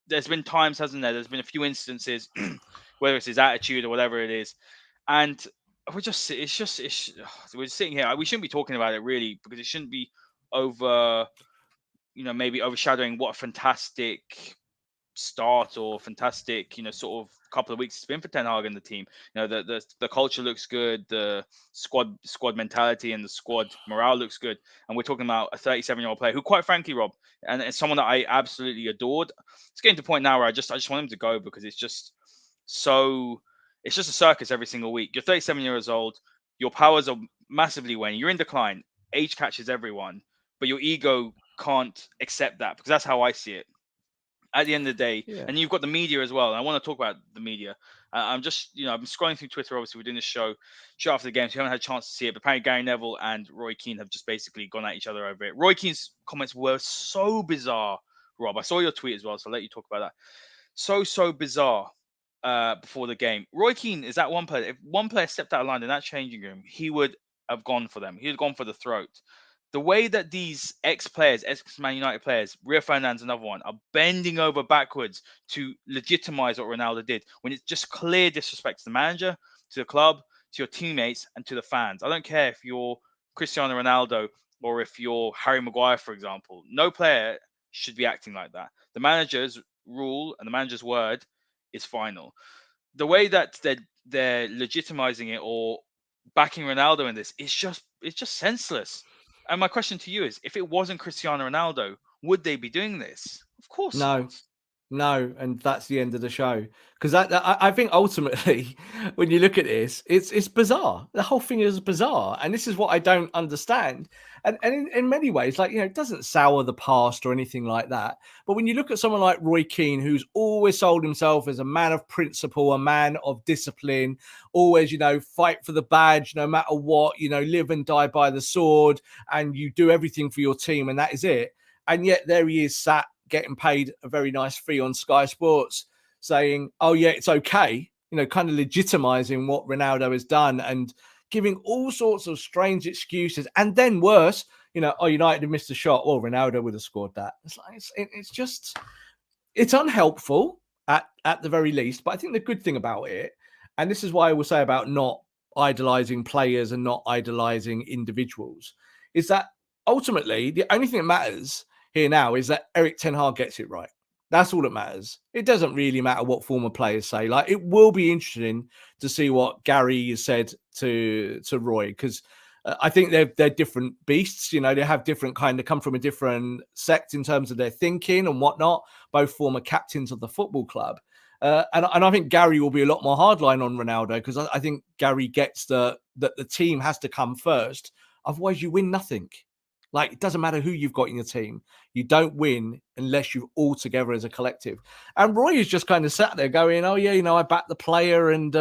there's been times, hasn't there? There's been a few instances, whether it's his attitude or whatever it is, and we're sitting here. We shouldn't be talking about it really because it shouldn't be over, maybe overshadowing what a fantastic start or fantastic, sort of couple of weeks it's been for Ten Hag and the team. The culture looks good, the squad mentality and the squad morale looks good, and we're talking about a 37-year-old player who, quite frankly, Rob, and it's someone that I absolutely adored. It's getting to the point now where I just want him to go because it's just a circus every single week. You're 37 years old, your powers are massively waning, you're in decline, age catches everyone, but your ego can't accept that because that's how I see it at the end of the day. Yeah. And you've got the media as well. And I want to talk about the media. I'm just, I'm scrolling through Twitter. Obviously, we're doing this show after the game, so we haven't had a chance to see it. But apparently, Gary Neville and Roy Keane have just basically gone at each other over it. Roy Keane's comments were so bizarre, Rob. I saw your tweet as well, so I'll let you talk about that. So bizarre before the game. Roy Keane is that one player. If one player stepped out of line in that changing room, he would have gone for them. He would have gone for the throat. The way that these ex-players, ex-Man United players, Rio Ferdinand's another one, are bending over backwards to legitimize what Ronaldo did, when it's just clear disrespect to the manager, to the club, to your teammates, and to the fans. I don't care if you're Cristiano Ronaldo or if you're Harry Maguire, for example. No player should be acting like that. The manager's rule and the manager's word is final. The way that they're legitimizing it or backing Ronaldo in this is just senseless. And my question to you is, if it wasn't Cristiano Ronaldo, would they be doing this? Of course No. not. No, and that's the end of the show. Because I think ultimately, when you look at this, it's bizarre. The whole thing is bizarre, and this is what I don't understand. And in many ways, like, it doesn't sour the past or anything like that. But when you look at someone like Roy Keane, who's always sold himself as a man of principle, a man of discipline, always, fight for the badge no matter what, live and die by the sword, and you do everything for your team, and that is it. And yet there he is, sat getting paid a very nice fee on Sky Sports, saying, oh yeah, it's okay, kind of legitimizing what Ronaldo has done and giving all sorts of strange excuses. And then worse, oh, United have missed a shot. Well, Ronaldo would have scored that. It's unhelpful at the very least. But I think the good thing about it, and this is why I will say about not idolizing players and not idolizing individuals, is that ultimately the only thing that matters here now is that Erik ten Hag gets it right. That's all that matters. It doesn't really matter what former players say. Like, it will be interesting to see what Gary has said to Roy, because I think they're different beasts. They have different come from a different sect in terms of their thinking and whatnot. Both former captains of the football club. And I think Gary will be a lot more hardline on Ronaldo, because I think Gary gets that the team has to come first. Otherwise, you win nothing. Like, it doesn't matter who you've got in your team. You don't win unless you're all together as a collective. And Roy is just kind of sat there going, oh, yeah, I back the player. And,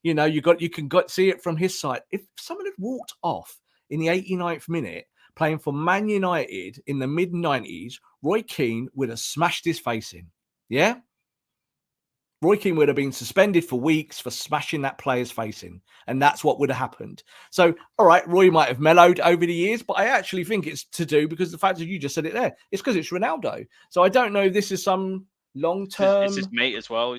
you can see it from his side. If someone had walked off in the 89th minute playing for Man United in the mid-90s, Roy Keane would have smashed his face in. Yeah? Roy Keane would have been suspended for weeks for smashing that player's face in. And that's what would have happened. So, all right, Roy might have mellowed over the years, but I actually think it's to do because the fact that you just said it there, it's because it's Ronaldo. So I don't know if this is some long-term... It's his mate as well.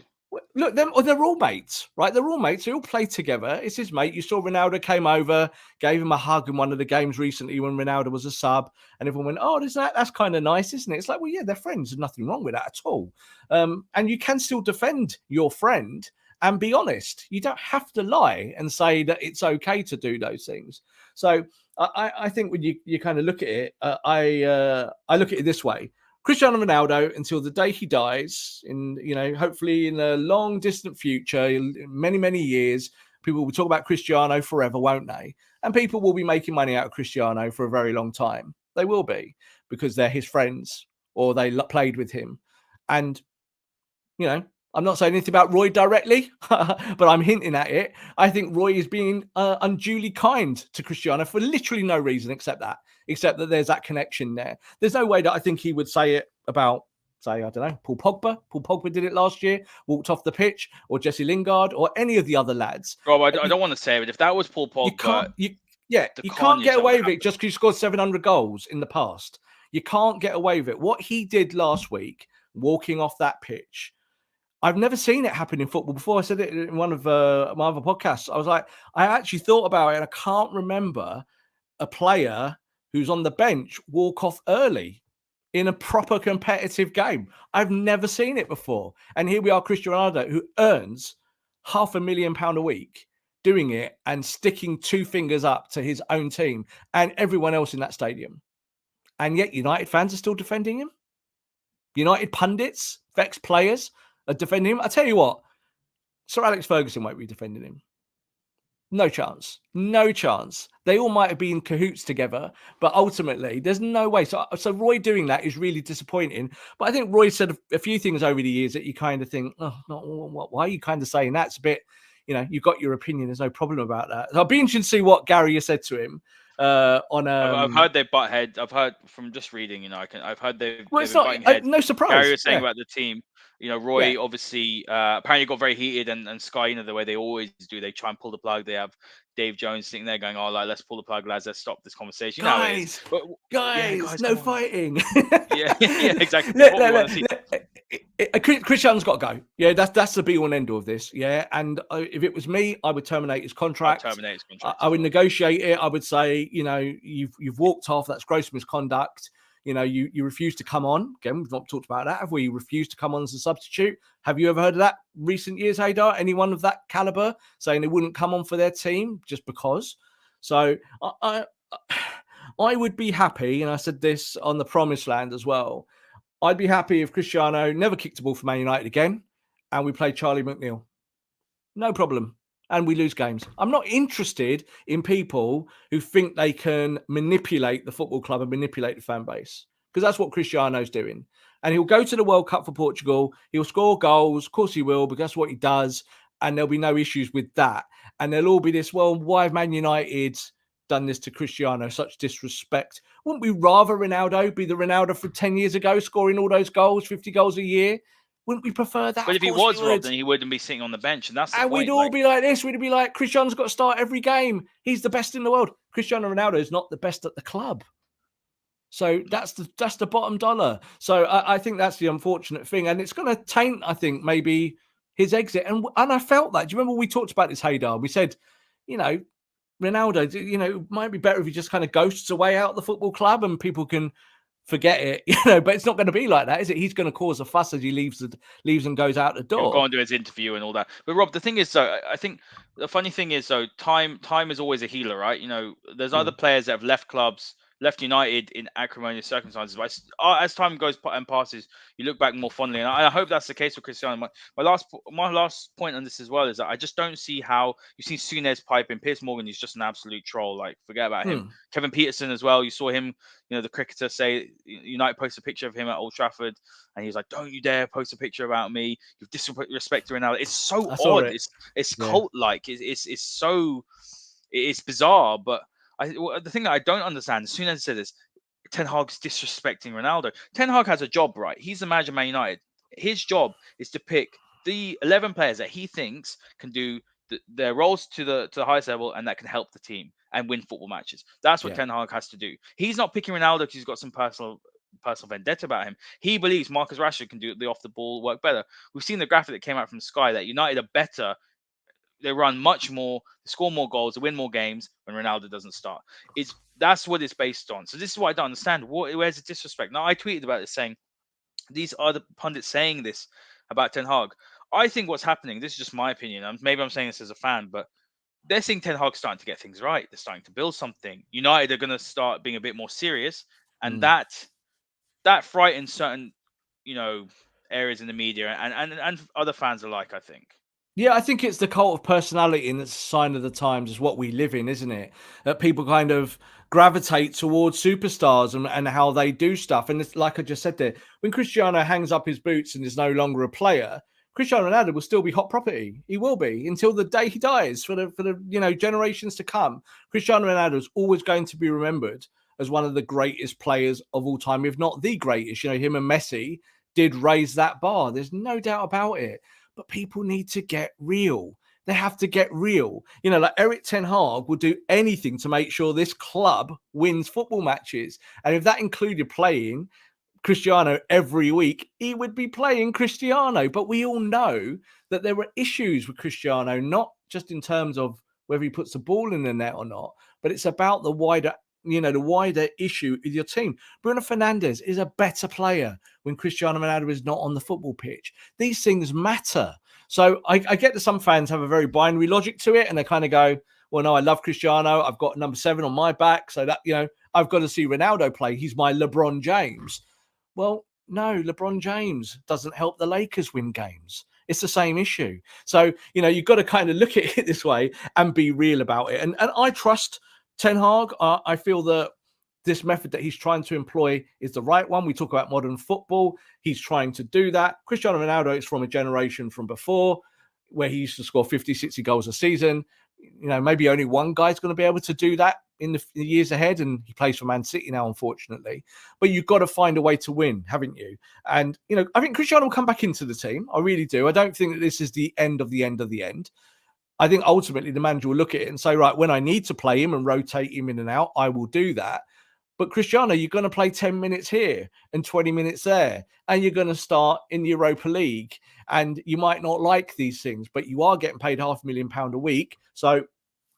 Look, they're all mates, right? They're all mates. They all play together. It's his mate. You saw Ronaldo came over, gave him a hug in one of the games recently when Ronaldo was a sub, and everyone went, "Oh, that's kind of nice, isn't it?" It's like, well, yeah, they're friends. There's nothing wrong with that at all. And you can still defend your friend and be honest. You don't have to lie and say that it's okay to do those things. So I think when you kind of look at it, I look at it this way. Cristiano Ronaldo, until the day he dies, hopefully in a long distant future, many, many years, people will talk about Cristiano forever, won't they? And people will be making money out of Cristiano for a very long time. They will be, because they're his friends or they played with him. And, I'm not saying anything about Roy directly, but I'm hinting at it. I think Roy is being unduly kind to Cristiano for literally no reason except that there's that connection there. There's no way that I think he would say it about, say, I don't know, Paul Pogba. Paul Pogba did it last year, walked off the pitch, or Jesse Lingard, or any of the other lads. Rob, I don't want to say it, but if that was Paul You Pogba, can't, you can't carnage get that would away with it happen. just because you scored 700 goals in the past. You can't get away with it. What he did last week, walking off that pitch, I've never seen it happen in football before. I said it in one of my other podcasts. I was like, I actually thought about it, and I can't remember a player who's on the bench walk off early in a proper competitive game. I've never seen it before. And here we are, Cristiano Ronaldo, who earns £500,000 a week, doing it and sticking two fingers up to his own team and everyone else in that stadium. And yet United fans are still defending him. United pundits, Vex players are defending him. I tell you what, Sir Alex Ferguson won't be defending him. No chance. No chance. They all might have been in cahoots together, but ultimately, there's no way. So Roy doing that is really disappointing. But I think Roy said a few things over the years that you kind of think, oh, why are you kind of saying that? It's a bit, you've got your opinion. There's no problem about that. So I'll be interested to see what Gary has said to him. I've heard they butt heads. I've heard from just reading, I've heard they've it's been not butting heads. no surprise. Gary was saying about the team. Roy obviously apparently got very heated, and Sky, the way they always do, they try and pull the plug. They have Dave Jones sitting there going, "Oh, let's pull the plug, lads. Let's stop this conversation." Guys, no fighting. yeah, exactly. Cristiano's got to go. Yeah, that's the be all and end all of this. Yeah, and if it was me, I would terminate his contract. I would negotiate it. I would say, you've walked off. That's gross misconduct. You refuse to come on. Again, we've not talked about that. Have we? You refused to come on as a substitute. Have you ever heard of that recent years, Haider? Anyone of that caliber saying they wouldn't come on for their team just because? So I would be happy, and I said this on the Promised Land as well. I'd be happy if Cristiano never kicked a ball for Man United again, and we played Charlie McNeil. No problem. And we lose games. I'm not interested in people who think they can manipulate the football club and manipulate the fan base, because that's what Cristiano's doing. And he'll go to the World Cup for Portugal. He'll score goals. Of course he will, because that's what he does. And there'll be no issues with that. And there'll all be this, well, why have Man United done this to Cristiano? Such disrespect. Wouldn't we rather Ronaldo be the Ronaldo from 10 years ago, scoring all those goals, 50 goals a year? Wouldn't we prefer that? But if he was, Rob, then he wouldn't be sitting on the bench. And that's the point. We'd all be like this. We'd be like, Cristiano's got to start every game. He's the best in the world. Cristiano Ronaldo is not the best at the club. So that's the bottom dollar. So I think that's the unfortunate thing. And it's going to taint, I think, maybe his exit. And I felt that. Do you remember we talked about this, Haider? We said, Ronaldo, it might be better if he just kind of ghosts away out of the football club and people can forget it, but it's not going to be like that, is it? He's going to cause a fuss as he leaves and goes out the door. He'll go and do his interview and all that. But Rob, the thing is, though, I think the funny thing is, though, time is always a healer, right? There's other players that have left clubs, left United in acrimonious circumstances. But as time goes and passes, you look back more fondly, and I hope that's the case with Cristiano. My last point on this as well is that I just don't see how you've seen Souness pipe in. Piers Morgan, he's just an absolute troll. Like, forget about him. Kevin Peterson as well. You saw him, the cricketer, say United post a picture of him at Old Trafford, and he was like, "Don't you dare post a picture about me. You've disrespected Ronaldo." It's so odd. It's cult-like. It's so bizarre, but. The thing that I don't understand, as soon as I said this, Ten Hag's disrespecting Ronaldo. Ten Hag has a job, right? He's the manager of Man United. His job is to pick the 11 players that he thinks can do their roles to the highest level and that can help the team and win football matches. That's what Ten Hag has to do. He's not picking Ronaldo because he's got some personal vendetta about him. He believes Marcus Rashford can do the off the ball work better. We've seen the graphic that came out from Sky that United are better. They run much more, they score more goals, they win more games when Ronaldo doesn't start. That's what it's based on. So this is what I don't understand. Where's the disrespect? Now, I tweeted about this saying, these are the pundits saying this about Ten Hag. I think what's happening, this is just my opinion, maybe I'm saying this as a fan, but they're seeing Ten Hag starting to get things right. They're starting to build something. United are going to start being a bit more serious, and that frightens certain, areas in the media and other fans alike, I think. Yeah, I think it's the cult of personality and it's a sign of the times is what we live in, isn't it? That people kind of gravitate towards superstars and how they do stuff. And it's like I just said there, when Cristiano hangs up his boots and is no longer a player, Cristiano Ronaldo will still be hot property. He will be until the day he dies for the generations to come. Cristiano Ronaldo is always going to be remembered as one of the greatest players of all time, if not the greatest. Him and Messi did raise that bar. There's no doubt about it. But people need to get real. They have to get real. Like Eric Ten Hag will do anything to make sure this club wins football matches. And if that included playing Cristiano every week, he would be playing Cristiano. But we all know that there were issues with Cristiano, not just in terms of whether he puts the ball in the net or not, but it's about the wider issue with your team. Bruno Fernandes is a better player when Cristiano Ronaldo is not on the football pitch. These things matter. So I get that some fans have a very binary logic to it, and they kind of go, well, no, I love Cristiano. I've got number 7 on my back. So that, I've got to see Ronaldo play. He's my LeBron James. Well, no, LeBron James doesn't help the Lakers win games. It's the same issue. So, you've got to kind of look at it this way and be real about it. And I trust Ten Hag. I feel that this method that he's trying to employ is the right one. We talk about modern football. He's trying to do that. Cristiano Ronaldo is from a generation from before where he used to score 50, 60 goals a season. Maybe only one guy's going to be able to do that in the years ahead. And he plays for Man City now, unfortunately. But you've got to find a way to win, haven't you? And, I think Cristiano will come back into the team. I really do. I don't think that this is the end of the end of the end. I think ultimately the manager will look at it and say, right, when I need to play him and rotate him in and out, I will do that. But Cristiano, you're going to play 10 minutes here and 20 minutes there, and you're going to start in the Europa League. And you might not like these things, but you are getting paid £500,000 a week. So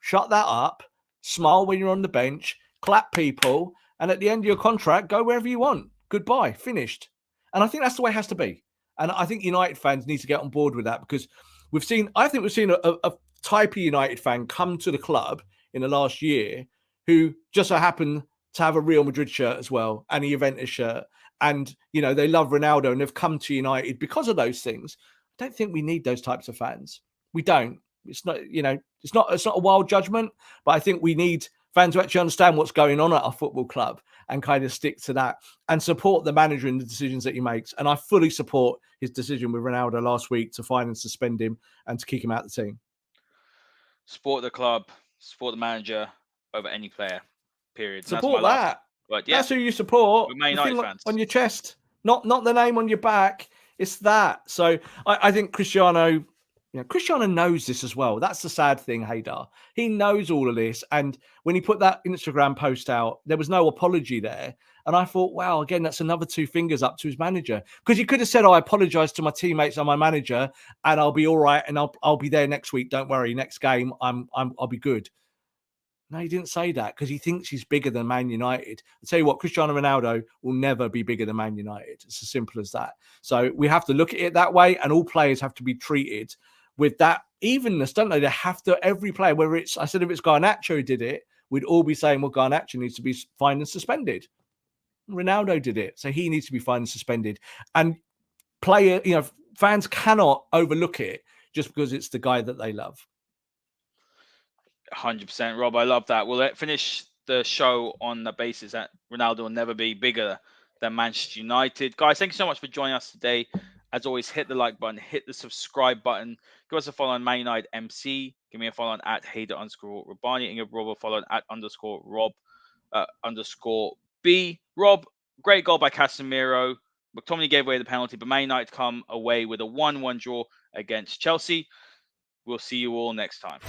shut that up, smile when you're on the bench, clap people, and at the end of your contract, go wherever you want. Goodbye, finished. And I think that's the way it has to be. And I think United fans need to get on board with that, because I think we've seen a type of United fan come to the club in the last year who just so happened to have a Real Madrid shirt as well and a Juventus shirt. And, they love Ronaldo and they've come to United because of those things. I don't think we need those types of fans. We don't. It's not, it's not a wild judgment, but I think we need fans who actually understand what's going on at our football club and kind of stick to that and support the manager in the decisions that he makes. And I fully support his decision with Ronaldo last week to fine and suspend him and to kick him out of the team. Support the club, support the manager over any player, period. Support that. But yeah, that's who you support. Man United fans. On your chest, not the name on your back. It's that. So I think Cristiano knows this as well. That's the sad thing, Haider. He knows all of this. And when he put that Instagram post out, there was no apology there. And I thought, wow, again, that's another 2 fingers up to his manager. Because he could have said, I apologize to my teammates and my manager, and I'll be all right, and I'll be there next week. Don't worry. Next game, I'll be good. No, he didn't say that because he thinks he's bigger than Man United. I'll tell you what, Cristiano Ronaldo will never be bigger than Man United. It's as simple as that. So we have to look at it that way, and all players have to be treated with that evenness, don't they? They have to, every player, whether it's, I said if it's Garnacho who did it, we'd all be saying, well, Garnacho needs to be fined and suspended. Ronaldo did it, so he needs to be fined and suspended. And fans cannot overlook it just because it's the guy that they love. 100%, Rob. I love that. We'll finish the show on the basis that Ronaldo will never be bigger than Manchester United. Guys, thank you so much for joining us today. As always, hit the like button, hit the subscribe button. Give us a follow on Man United MC. Give me a follow on at Haider_Rubbani, and give Rob a follow on at _Rob_B. Rob, great goal by Casemiro. McTominay gave away the penalty, but Man United come away with a 1-1 draw against Chelsea. We'll see you all next time.